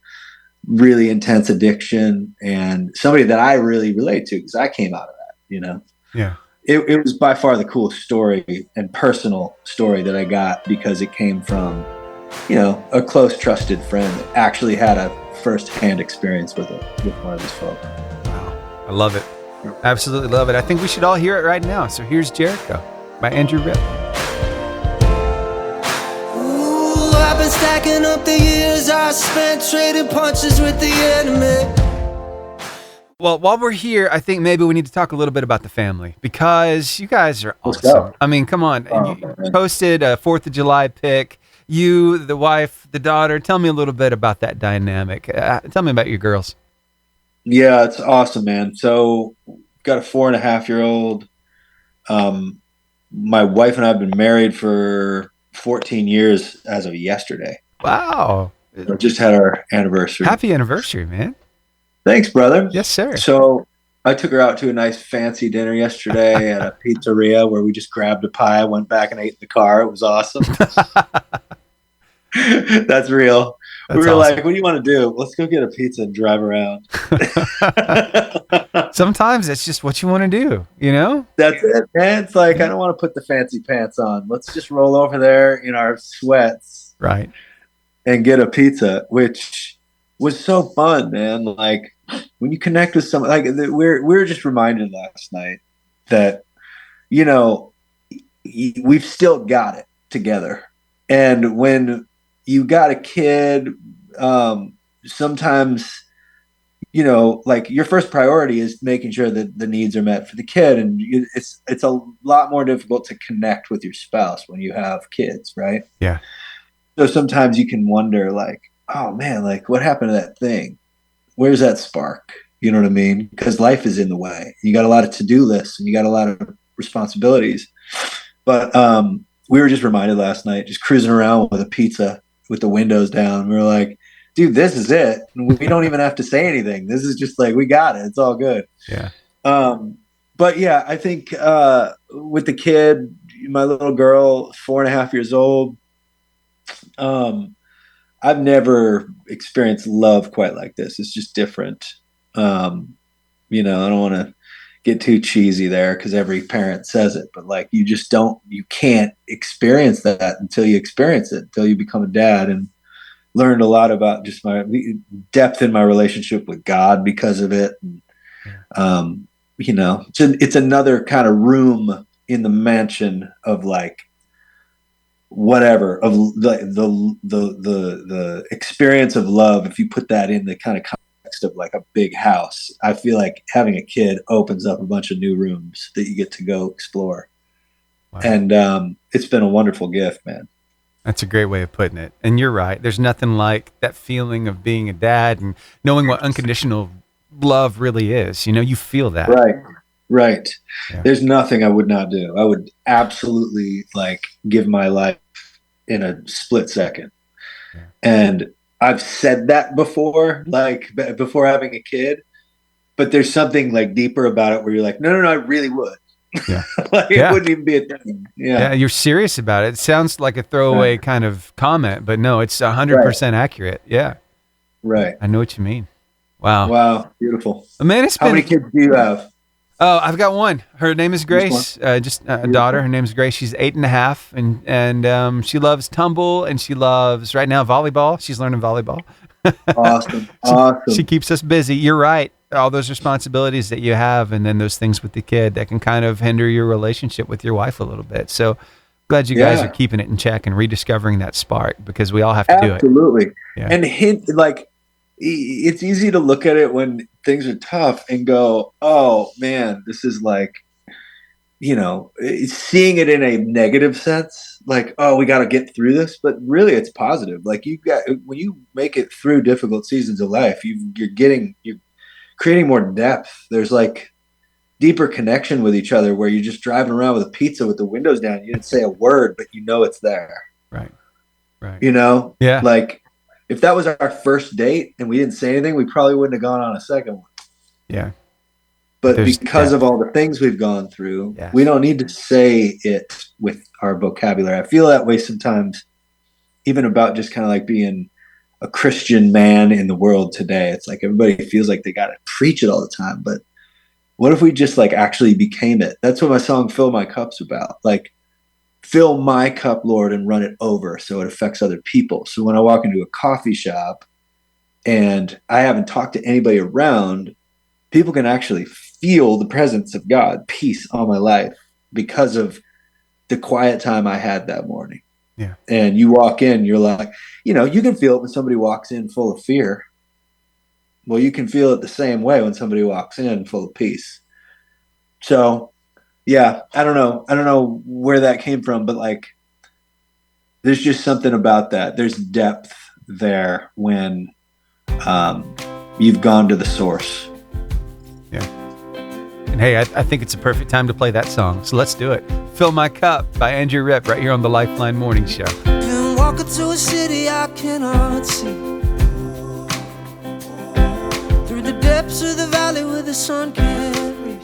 really intense addiction, and somebody that I really relate to because I came out of that, you know. Yeah. It was by far the coolest story and personal story that I got because it came from, you know, a close, trusted friend that actually had a first-hand experience with one of these folks. Wow. I love it. Absolutely love it. I think we should all hear it right now. So here's Jericho by Andrew Ripp. Ooh, I've been stacking up the years I spent trading punches with the enemy. Well, while we're here, I think maybe we need to talk a little bit about the family because you guys are Let's awesome. go. I mean, come on. Oh, You man. posted a 4th of July pic. You, the wife, the daughter. Tell me a little bit about that dynamic. Tell me about your girls. Yeah, it's awesome, man. So got a 4.5-year-old. My wife and I have been married for 14 years as of yesterday. Wow. We just had our anniversary. Happy anniversary, man. Thanks, brother. Yes, sir. So I took her out to a nice fancy dinner yesterday at a pizzeria where we just grabbed a pie, went back and ate in the car. It was awesome. That's real. That's we were awesome. like, what do you want to do? Let's go get a pizza and drive around. Sometimes it's just what you want to do, you know? That's it, man. It's like, I don't want to put the fancy pants on. Let's just roll over there in our sweats Right. and get a pizza, which was so fun, man. Like, when you connect with someone, like, we were just reminded last night that, you know, we've still got it together. And when you got a kid, sometimes, you know, like, your first priority is making sure that the needs are met for the kid. And it's a lot more difficult to connect with your spouse when you have kids, right? Yeah. So sometimes you can wonder, like, oh man, like, what happened to that thing? Where's that spark? You know what I mean? Because life is in the way. You got a lot of to-do lists and you got a lot of responsibilities. But we were just reminded last night, just cruising around with a pizza with the windows down. We were like, dude, this is it. We don't even have to say anything. This is just like, we got it. It's all good. Yeah. But yeah, I think with the kid, my little girl, 4.5 years old, I've never experienced love quite like this. It's just different. You know, I don't want to get too cheesy there because every parent says it, but like, you can't experience that until you experience it, until you become a dad. And learned a lot about just my depth in my relationship with God because of it. And, it's another kind of room in the mansion of like whatever of the experience of love. If you put that in the kind of context of like a big house, I feel like having a kid opens up a bunch of new rooms that you get to go explore. Wow. And it's been a wonderful gift, man. That's a great way of putting it. And you're right. There's nothing like that feeling of being a dad and knowing what unconditional love really is. You feel that. Right. Yeah. There's nothing I would not do. I would absolutely like give my life in a split second. Yeah. And I've said that before, like before having a kid, but there's something like deeper about it where you're like, no, I really would. Yeah. It wouldn't even be a thing. Yeah, you're serious about it. It sounds like a throwaway kind of comment, but no, it's 100% accurate. Yeah. Right. I know what you mean. Wow. Beautiful. Man, How many kids do you have? Oh, I've got one. Her name is Grace. Just a daughter. Her name is Grace. She's 8.5, and she loves tumble, and she loves right now volleyball. She's learning volleyball. Awesome. She keeps us busy. You're right. All those responsibilities that you have, and then those things with the kid that can kind of hinder your relationship with your wife a little bit. So glad you guys are keeping it in check and rediscovering that spark, because we all have to do it. Absolutely. Yeah. And it's easy to look at it when things are tough and go, oh man, this is like, seeing it in a negative sense, like, oh, we got to get through this. But really it's positive. Like when you make it through difficult seasons of life, you're creating more depth. There's like deeper connection with each other where you're just driving around with a pizza with the windows down. You didn't say a word, but it's there. Right. Yeah. Like if that was our first date and we didn't say anything, we probably wouldn't have gone on a second one. Yeah. But because of all the things we've gone through, we don't need to say it with our vocabulary. I feel that way sometimes, even about just kind of like being a Christian man in the world today. It's like everybody feels like they got to preach it all the time. But what if we just like actually became it? That's what my song Fill My Cup's about. Like, fill my cup, Lord, and run it over so it affects other people. So when I walk into a coffee shop and I haven't talked to anybody around, people can actually feel the presence of God, peace on my life because of the quiet time I had that morning. Yeah. And you walk in, you're like, you can feel it when somebody walks in full of fear. Well, you can feel it the same way when somebody walks in full of peace. So, yeah, I don't know where that came from, but like, there's just something about that. There's depth there when you've gone to the source. Yeah. And hey, I think it's a perfect time to play that song. So let's do it. Fill My Cup by Andrew Ripp right here on the Lifeline Morning Show. Been walking to a city I cannot see, through the depths of the valley where the sun can't reach.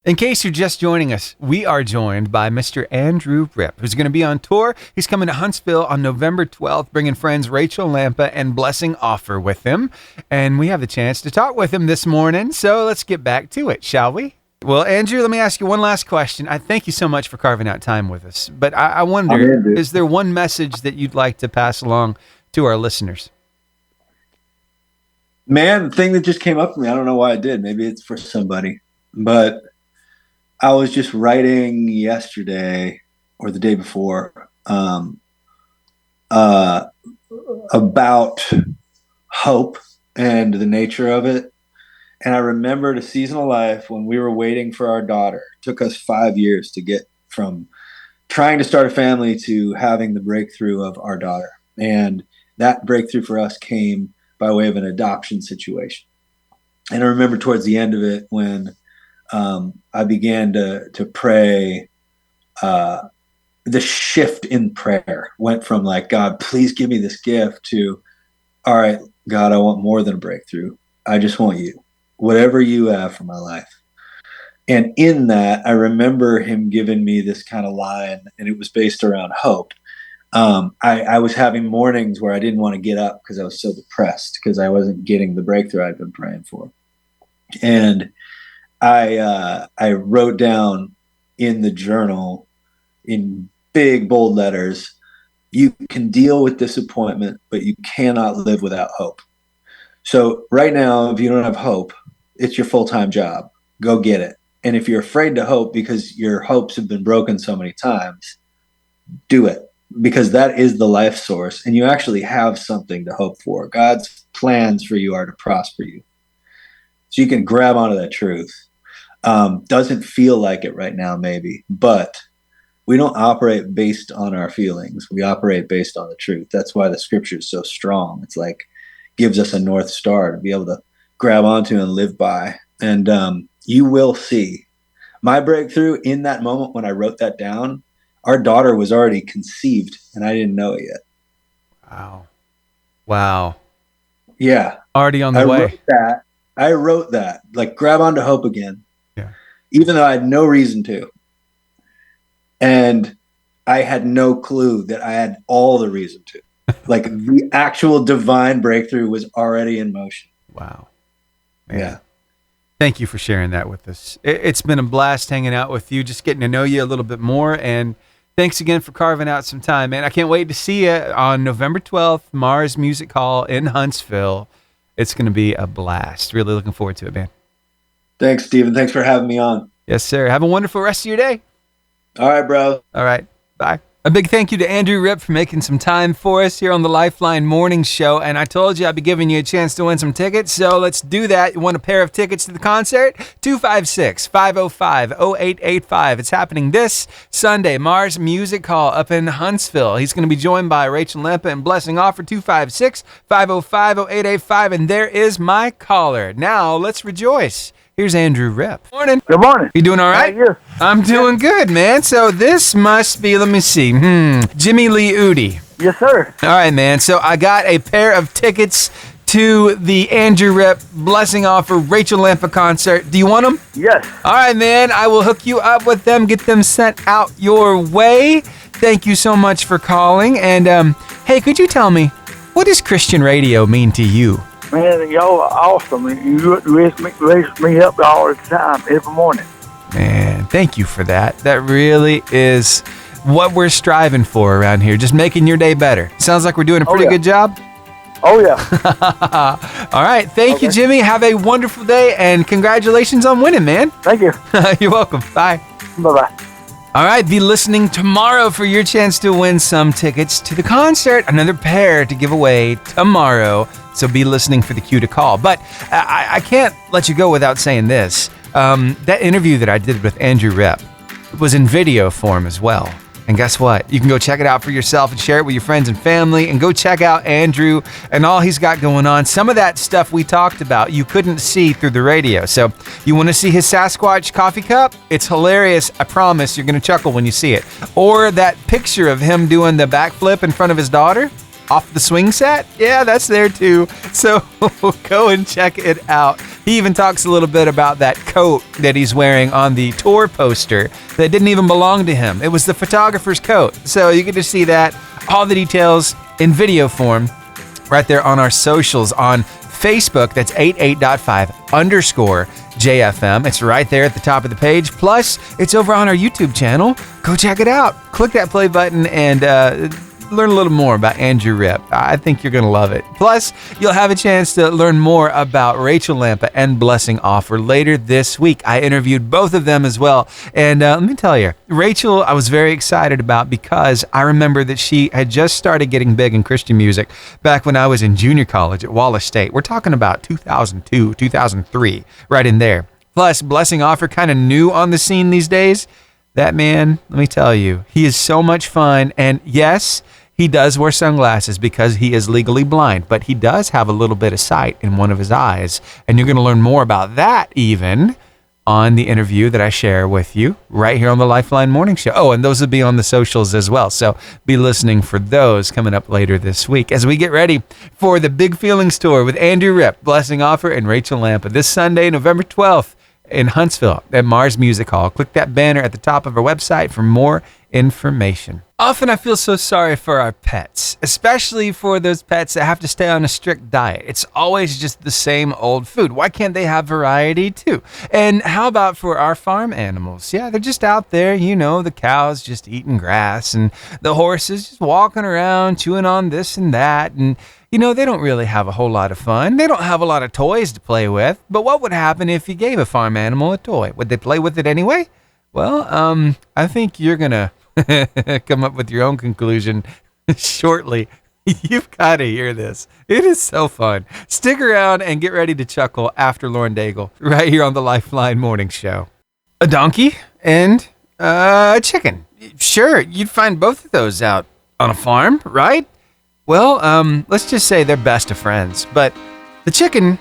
In case you're just joining us, we are joined by Mr. Andrew Ripp, who's going to be on tour. He's coming to Huntsville on November 12th, bringing friends Rachel Lampa and Blessing Offer with him. And we have the chance to talk with him this morning. So let's get back to it, shall we? Well, Andrew, let me ask you one last question. I thank you so much for carving out time with us. But I wonder, is there one message that you'd like to pass along to our listeners? Man, the thing that just came up to me, I don't know why I did. Maybe it's for somebody. But I was just writing yesterday or the day before about hope and the nature of it. And I remembered a season of life when we were waiting for our daughter. It took us 5 years to get from trying to start a family to having the breakthrough of our daughter. And that breakthrough for us came by way of an adoption situation. And I remember towards the end of it when I began to pray, the shift in prayer went from like, God, please give me this gift to, all right, God, I want more than a breakthrough. I just want you, whatever you have for my life. And in that, I remember him giving me this kind of line, and it was based around hope. I was having mornings where I didn't want to get up because I was so depressed because I wasn't getting the breakthrough I'd been praying for. And I wrote down in the journal in big bold letters, You can deal with disappointment, but you cannot live without hope. So right now, if you don't have hope, it's your full-time job. Go get it. And if you're afraid to hope because your hopes have been broken so many times, do it, because that is the life source, and you actually have something to hope for. God's plans for you are to prosper you. So you can grab onto that truth. Doesn't feel like it right now, maybe, but we don't operate based on our feelings. We operate based on the truth. That's why the scripture is so strong. It's like gives us a North Star to be able to grab onto and live by. And you will see. My breakthrough in that moment when I wrote that down, our daughter was already conceived and I didn't know it yet. Wow. Yeah. Already on the way. I wrote that, like, grab onto hope again. Yeah. Even though I had no reason to. And I had no clue that I had all the reason to. Like, the actual divine breakthrough was already in motion. Wow. Man. Yeah. Thank you for sharing that with us. It's been a blast hanging out with you, just getting to know you a little bit more. And thanks again for carving out some time, man. I can't wait to see you on November 12th, Mars Music Hall in Huntsville. It's going to be a blast. Really looking forward to it, man. Thanks, Stephen. Thanks for having me on. Yes, sir. Have a wonderful rest of your day. All right, bro. All right. Bye. A big thank you to Andrew Ripp for making some time for us here on the Lifeline Morning Show. And I told you I'd be giving you a chance to win some tickets, so let's do that. You want a pair of tickets to the concert? 256-505-0885. It's happening this Sunday, Mars Music Hall up in Huntsville. He's going to be joined by Rachel Lempa and Blessing Offer, 256-505-0885. And there is my caller. Now, let's rejoice. Here's Andrew Ripp. Morning. Good morning. You doing all right? How are you? I'm doing good, man. So this must be, let me see, Jimmy Lee Udy. Yes, sir. All right, man. So I got a pair of tickets to the Andrew Ripp Blessing Offer Rachel Lempa concert. Do you want them? Yes. All right, man. I will hook you up with them, get them sent out your way. Thank you so much for calling. And, hey, could you tell me, what does Christian radio mean to you? Man, y'all are awesome. You raise me up all the time, every morning. Man, thank you for that. That really is what we're striving for around here, just making your day better. Sounds like we're doing a pretty good job. Oh, yeah. All right. Thank you, Jimmy. Have a wonderful day, and congratulations on winning, man. Thank you. You're welcome. Bye. Bye-bye. All right, be listening tomorrow for your chance to win some tickets to the concert. Another pair to give away tomorrow. So be listening for the cue to call. But I can't let you go without saying this. That interview that I did with Andrew Ripp was in video form as well. And guess what? You can go check it out for yourself and share it with your friends and family, and go check out Andrew and all he's got going on. Some of that stuff we talked about, you couldn't see through the radio. So you want to see his Sasquatch coffee cup? It's hilarious. I promise you're going to chuckle when you see it. Or that picture of him doing the backflip in front of his daughter off the swing set? Yeah, that's there too. So go and check it out. He even talks a little bit about that coat that he's wearing on the tour poster that didn't even belong to him. It was the photographer's coat. So you get to see that, all the details in video form right there on our socials on Facebook. That's 88.5_JFM. It's right there at the top of the page. Plus, it's over on our YouTube channel. Go check it out. Click that play button and learn a little more about Andrew Ripp. I think you're going to love it. Plus, you'll have a chance to learn more about Rachel Lempa and Blessing Offer later this week. I interviewed both of them as well. And let me tell you, Rachel, I was very excited about because I remember that she had just started getting big in Christian music back when I was in junior college at Wallace State. We're talking about 2002, 2003, right in there. Plus, Blessing Offer kind of new on the scene these days. That man, let me tell you, he is so much fun. And yes, he does wear sunglasses because he is legally blind, but he does have a little bit of sight in one of his eyes. And you're going to learn more about that even on the interview that I share with you right here on the Lifeline Morning Show. Oh, and those will be on the socials as well. So be listening for those coming up later this week as we get ready for the Big Feelings Tour with Andrew Ripp, Blessing Offer, and Rachel Lempa this Sunday, November 12th. In Huntsville at Mars Music Hall. Click that banner at the top of our website for more information. Often I feel so sorry for our pets, especially for those pets that have to stay on a strict diet. It's always just the same old food. Why can't they have variety too? And how about for our farm animals? Yeah, they're just out there, the cows just eating grass and the horses just walking around chewing on this and that. And they don't really have a whole lot of fun. They don't have a lot of toys to play with. But what would happen if you gave a farm animal a toy? Would they play with it anyway? Well, I think you're going to come up with your own conclusion shortly. You've got to hear this. It is so fun. Stick around and get ready to chuckle after Lauren Daigle, right here on the Lifeline Morning Show. A donkey and a chicken. Sure, you'd find both of those out on a farm, right? Well, let's just say they're best of friends. But the chicken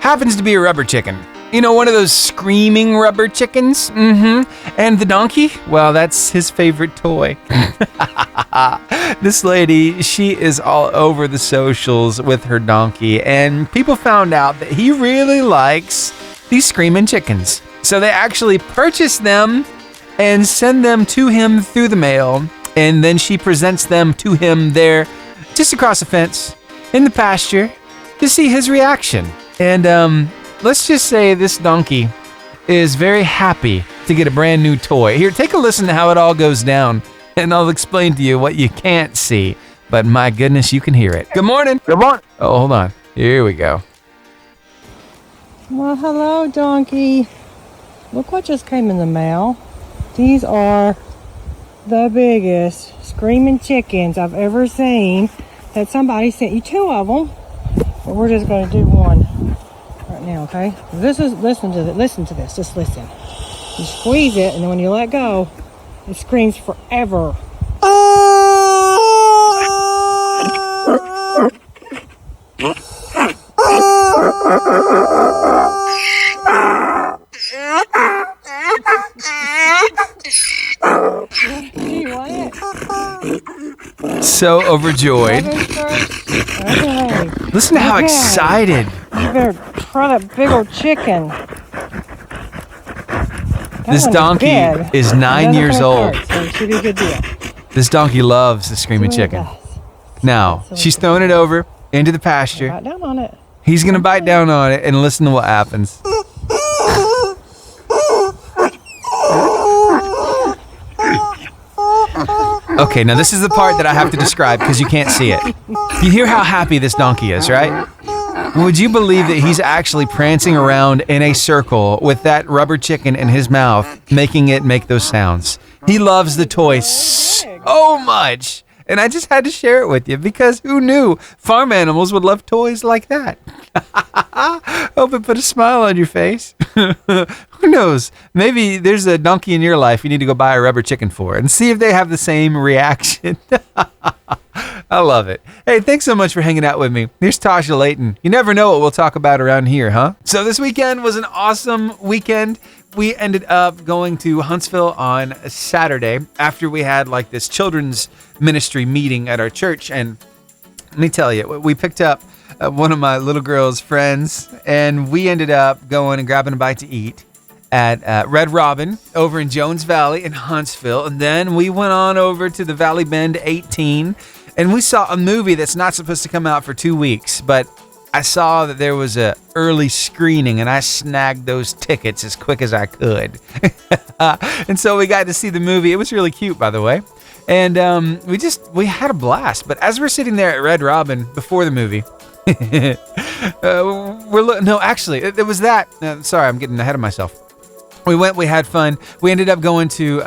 happens to be a rubber chicken. One of those screaming rubber chickens? And the donkey? Well, that's his favorite toy. This lady, she is all over the socials with her donkey, and people found out that he really likes these screaming chickens. So they actually purchase them and send them to him through the mail, and then she presents them to him there, just across the fence, in the pasture, to see his reaction. And, let's just say this donkey is very happy to get a brand new toy. Here, take a listen to how it all goes down, and I'll explain to you what you can't see. But my goodness, you can hear it. Good morning. Good morning. Oh, hold on. Here we go. Well, hello, donkey. Look what just came in the mail. These are the biggest screaming chickens I've ever seen. That somebody sent you 2 of them, but we're just going to do one right now, okay? Listen to this. Just listen. You squeeze it, and then when you let go, it screams forever. So overjoyed. Okay. Listen to how excited. You better try that big old chicken. This donkey is 9 years old. So it should be a good deal. This donkey loves the screaming chicken. Now, she's throwing it over into the pasture. Bite down on it. He's going to bite down on it and listen to what happens. Okay, now this is the part that I have to describe because you can't see it. You hear how happy this donkey is, right? Would you believe that he's actually prancing around in a circle with that rubber chicken in his mouth, making it make those sounds? He loves the toy so much. And I just had to share it with you because who knew farm animals would love toys like that? Hope it put a smile on your face. Who knows? Maybe there's a donkey in your life you need to go buy a rubber chicken for and see if they have the same reaction. I love it. Hey, thanks so much for hanging out with me. Here's Tasha Layton. You never know what we'll talk about around here, huh? So this weekend was an awesome weekend. We ended up going to Huntsville on Saturday after we had like this children's ministry meeting at our church. And let me tell you, we picked up one of my little girl's friends, and we ended up going and grabbing a bite to eat at Red Robin over in Jones Valley in Huntsville. And then we went on over to the Valley Bend 18, and we saw a movie that's not supposed to come out for 2 weeks, but I saw that there was a early screening, and I snagged those tickets as quick as I could. And so we got to see the movie. It was really cute, by the way. And we had a blast. But as we're sitting there at Red Robin before the movie, it was that. Sorry, I'm getting ahead of myself. We went, we had fun. We ended up going to,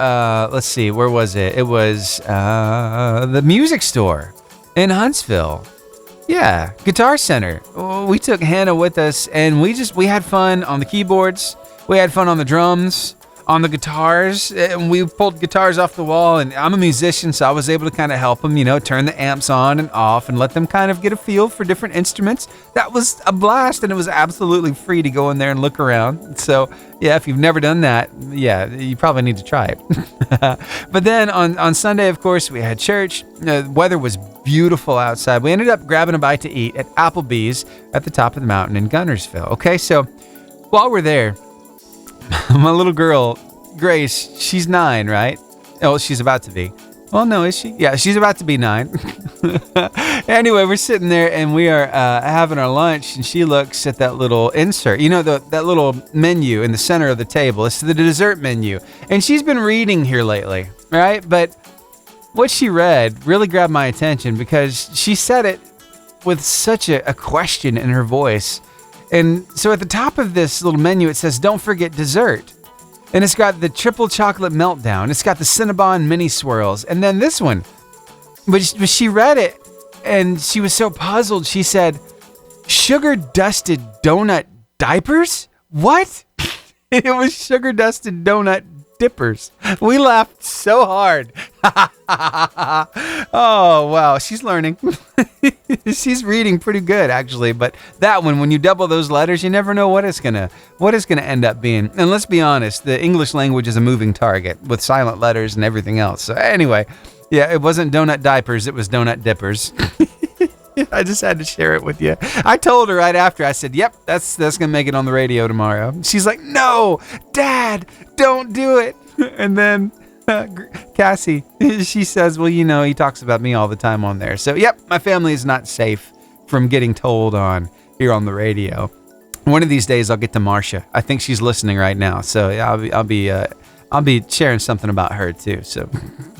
let's see, where was it? It was the music store in Huntsville. Yeah, Guitar Center. We took Hannah with us, and we had fun on the keyboards. We had fun on the drums, on the guitars, and we pulled guitars off the wall. And I'm a musician, so I was able to kind of help them, turn the amps on and off and let them kind of get a feel for different instruments. That was a blast, and it was absolutely free to go in there and look around. So, yeah, if you've never done that, yeah, you probably need to try it. But then on Sunday, of course, we had church. The weather was beautiful outside. We ended up grabbing a bite to eat at Applebee's at the top of the mountain in Guntersville. Okay, so while we're there, my little girl, Grace, she's 9, right? Oh, she's about to be. Well, no, is she? Yeah, she's about to be 9. Anyway, we're sitting there and we are having our lunch, and she looks at that little insert. You know, that little menu in the center of the table. It's the dessert menu. And she's been reading here lately, right? But what she read really grabbed my attention because she said it with such a question in her voice. And so at the top of this little menu, it says, don't forget dessert. And it's got the triple chocolate meltdown. It's got the Cinnabon mini swirls. And then this one. But she read it and she was so puzzled. She said, sugar dusted donut diapers? What? It was sugar dusted donut dippers. We laughed so hard. Oh, wow. She's learning. She's reading pretty good, actually. But that one, when you double those letters, you never know what it's gonna end up being. And let's be honest, the English language is a moving target with silent letters and everything else. So anyway, yeah, it wasn't donut diapers. It was donut dippers. I just had to share it with you. I told her right after. I said, yep, that's going to make it on the radio tomorrow. She's like, no, Dad, don't do it. And then Cassie, she says, well, you know, he talks about me all the time on there. So, yep, my family is not safe from getting told on here on the radio. One of these days, I'll get to Marcia. I think she's listening right now. So, yeah, I'll be sharing something about her too. So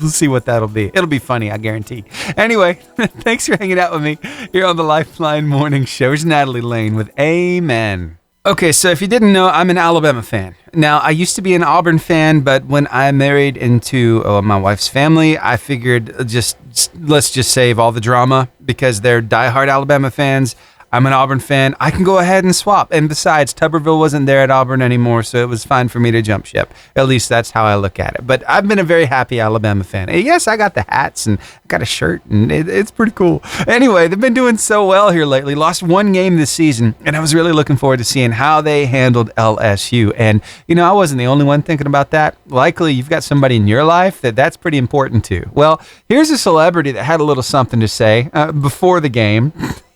we'll see what that'll be. It'll be funny, I guarantee. Anyway, thanks for hanging out with me here on the Lifeline Morning Show. Here's Natalie Lane with Amen. Okay, so if you didn't know, I'm an Alabama fan. Now, I used to be an Auburn fan, but when I married into my wife's family, I figured let's just save all the drama because they're diehard Alabama fans. I'm an Auburn fan. I can go ahead and swap. And besides, Tuberville wasn't there at Auburn anymore, so it was fine for me to jump ship. At least that's how I look at it. But I've been a very happy Alabama fan. And yes, I got the hats and I got a shirt, and it's pretty cool. Anyway, they've been doing so well here lately. Lost one game this season, and I was really looking forward to seeing how they handled LSU. And, you know, I wasn't the only one thinking about that. Likely, you've got somebody in your life that's pretty important too. Well, here's a celebrity that had a little something to say before the game.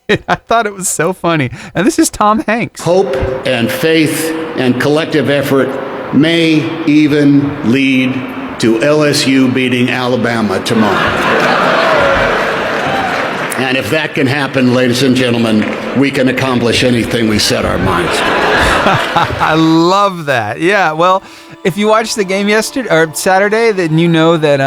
I thought it was so funny. And this is Tom Hanks. Hope and faith and collective effort may even lead to LSU beating Alabama tomorrow. And if that can happen, ladies and gentlemen, we can accomplish anything we set our minds to. I love that. Yeah, well, if you watched the game yesterday or Saturday, then you know that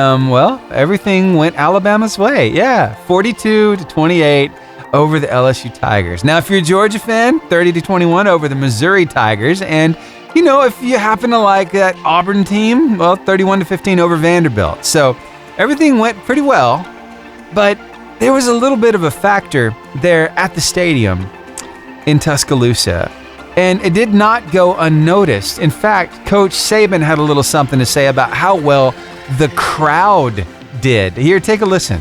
everything went Alabama's way. Yeah, 42-28 over the LSU Tigers. Now, if you're a Georgia fan, 30-21 over the Missouri Tigers. And, you know, if you happen to like that Auburn team, well, 31-15 over Vanderbilt. So everything went pretty well, but there was a little bit of a factor there at the stadium in Tuscaloosa, and it did not go unnoticed. In fact, Coach Saban had a little something to say about how well the crowd did. Here, take a listen.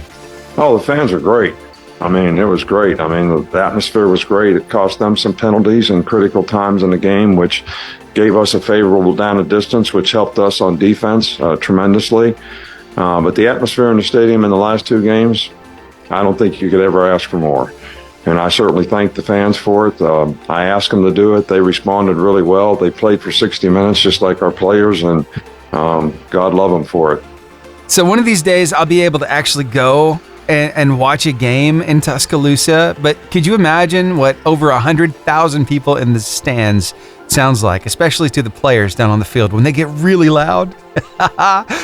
Oh, the fans are great. I mean, it was great. I mean, the atmosphere was great. It cost them some penalties in critical times in the game, which gave us a favorable down and distance, which helped us on defense tremendously. But the atmosphere in the stadium in the last two games, I don't think you could ever ask for more. And I certainly thank the fans for it. I asked them to do it. They responded really well. They played for 60 minutes just like our players, and God love them for it. So one of these days, I'll be able to actually go and watch a game in Tuscaloosa. But could you imagine what over 100,000 people in the stands sounds like, especially to the players down on the field when they get really loud?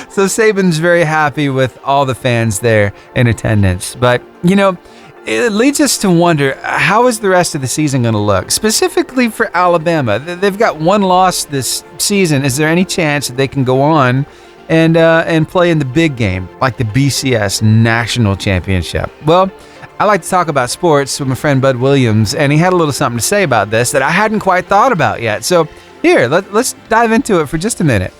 So Saban's very happy with all the fans there in attendance. But, you know, it leads us to wonder, how is the rest of the season going to look? Specifically for Alabama. They've got one loss this season. Is there any chance that they can go on and play in the big game, like the BCS National Championship? Well, I like to talk about sports with my friend Bud Williams, and he had a little something to say about this that I hadn't quite thought about yet. So here, let's dive into it for just a minute.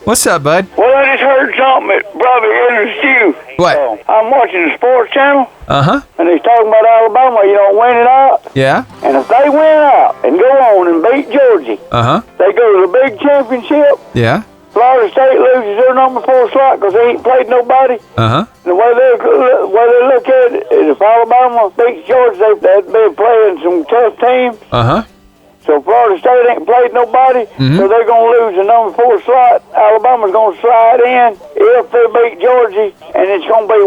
What's up, Bud? Well, I just heard something that probably interests you. What? I'm watching the sports channel. Uh-huh. And he's talking about Alabama, win it out. Yeah. And if they win out and go on and beat Georgia, they go to the big championship. Yeah. Florida State loses their number 4 slot because they ain't played nobody. Uh-huh. And the way they look at it is if Alabama beats Georgia, they've been playing some tough teams. Uh-huh. So Florida State ain't played nobody, so they're going to lose the number 4 slot. Alabama's going to slide in if they beat Georgia, and it's going to be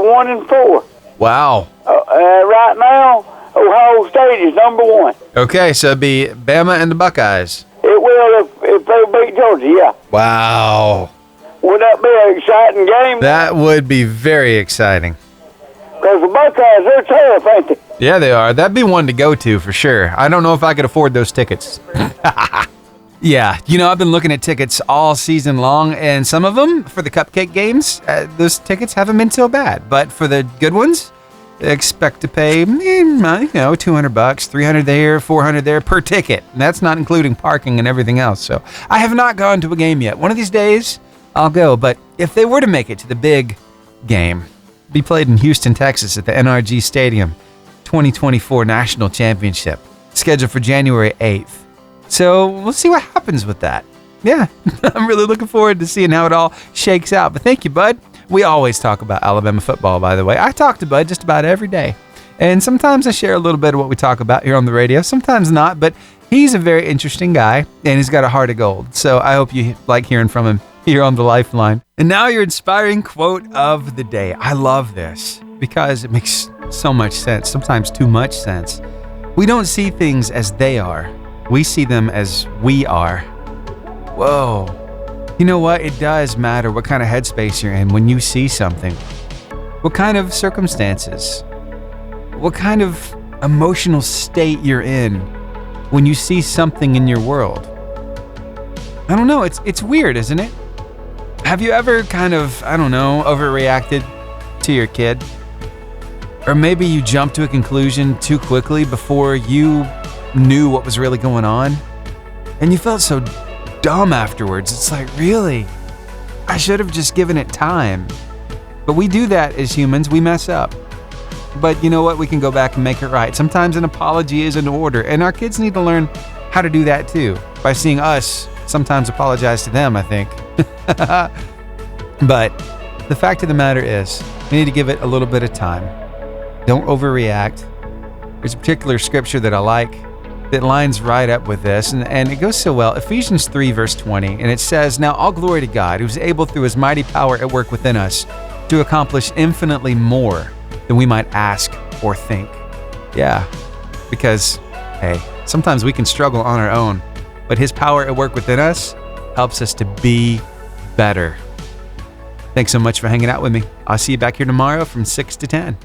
1-4. Wow. Right now, Ohio State is number 1. Okay, so it'd be Bama and the Buckeyes. It will if they beat Georgia, yeah. Wow. Would that be an exciting game? That would be very exciting. Because the Buckeyes, they're tough, ain't they? Yeah, they are. That'd be one to go to for sure. I don't know if I could afford those tickets. Yeah, I've been looking at tickets all season long, and some of them, for the cupcake games, those tickets haven't been so bad. But for the good ones, expect to pay, $200, $300 there, $400 there per ticket. And that's not including parking and everything else. So I have not gone to a game yet. One of these days, I'll go. But if they were to make it to the big game, be played in Houston, Texas at the NRG Stadium, 2024 National Championship, scheduled for January 8th. So we'll see what happens with that. Yeah, I'm really looking forward to seeing how it all shakes out. But thank you, Bud. We always talk about Alabama football, by the way. I talk to Bud just about every day. And sometimes I share a little bit of what we talk about here on the radio, sometimes not. But he's a very interesting guy, and he's got a heart of gold. So I hope you like hearing from him here on the Lifeline. And now your inspiring quote of the day. I love this because it makes so much sense, sometimes too much sense. We don't see things as they are. We see them as we are. Whoa. You know what? It does matter what kind of headspace you're in when you see something. What kind of circumstances? What kind of emotional state you're in when you see something in your world? I don't know. It's weird, isn't it? Have you ever kind of, overreacted to your kid? Or maybe you jumped to a conclusion too quickly before you knew what was really going on? And you felt so dumb afterwards. It's like, really? I should have just given it time. But we do that as humans. We mess up. But you know what? We can go back and make it right. Sometimes an apology is in order. And our kids need to learn how to do that too. By seeing us sometimes apologize to them, I think. But the fact of the matter is, we need to give it a little bit of time. Don't overreact. There's a particular scripture that I like that lines right up with this, and it goes so well. Ephesians 3, verse 20, and it says, "Now all glory to God, who's able through his mighty power at work within us to accomplish infinitely more than we might ask or think." Yeah, because, hey, sometimes we can struggle on our own, but his power at work within us helps us to be better. Thanks so much for hanging out with me. I'll see you back here tomorrow from 6 to 10.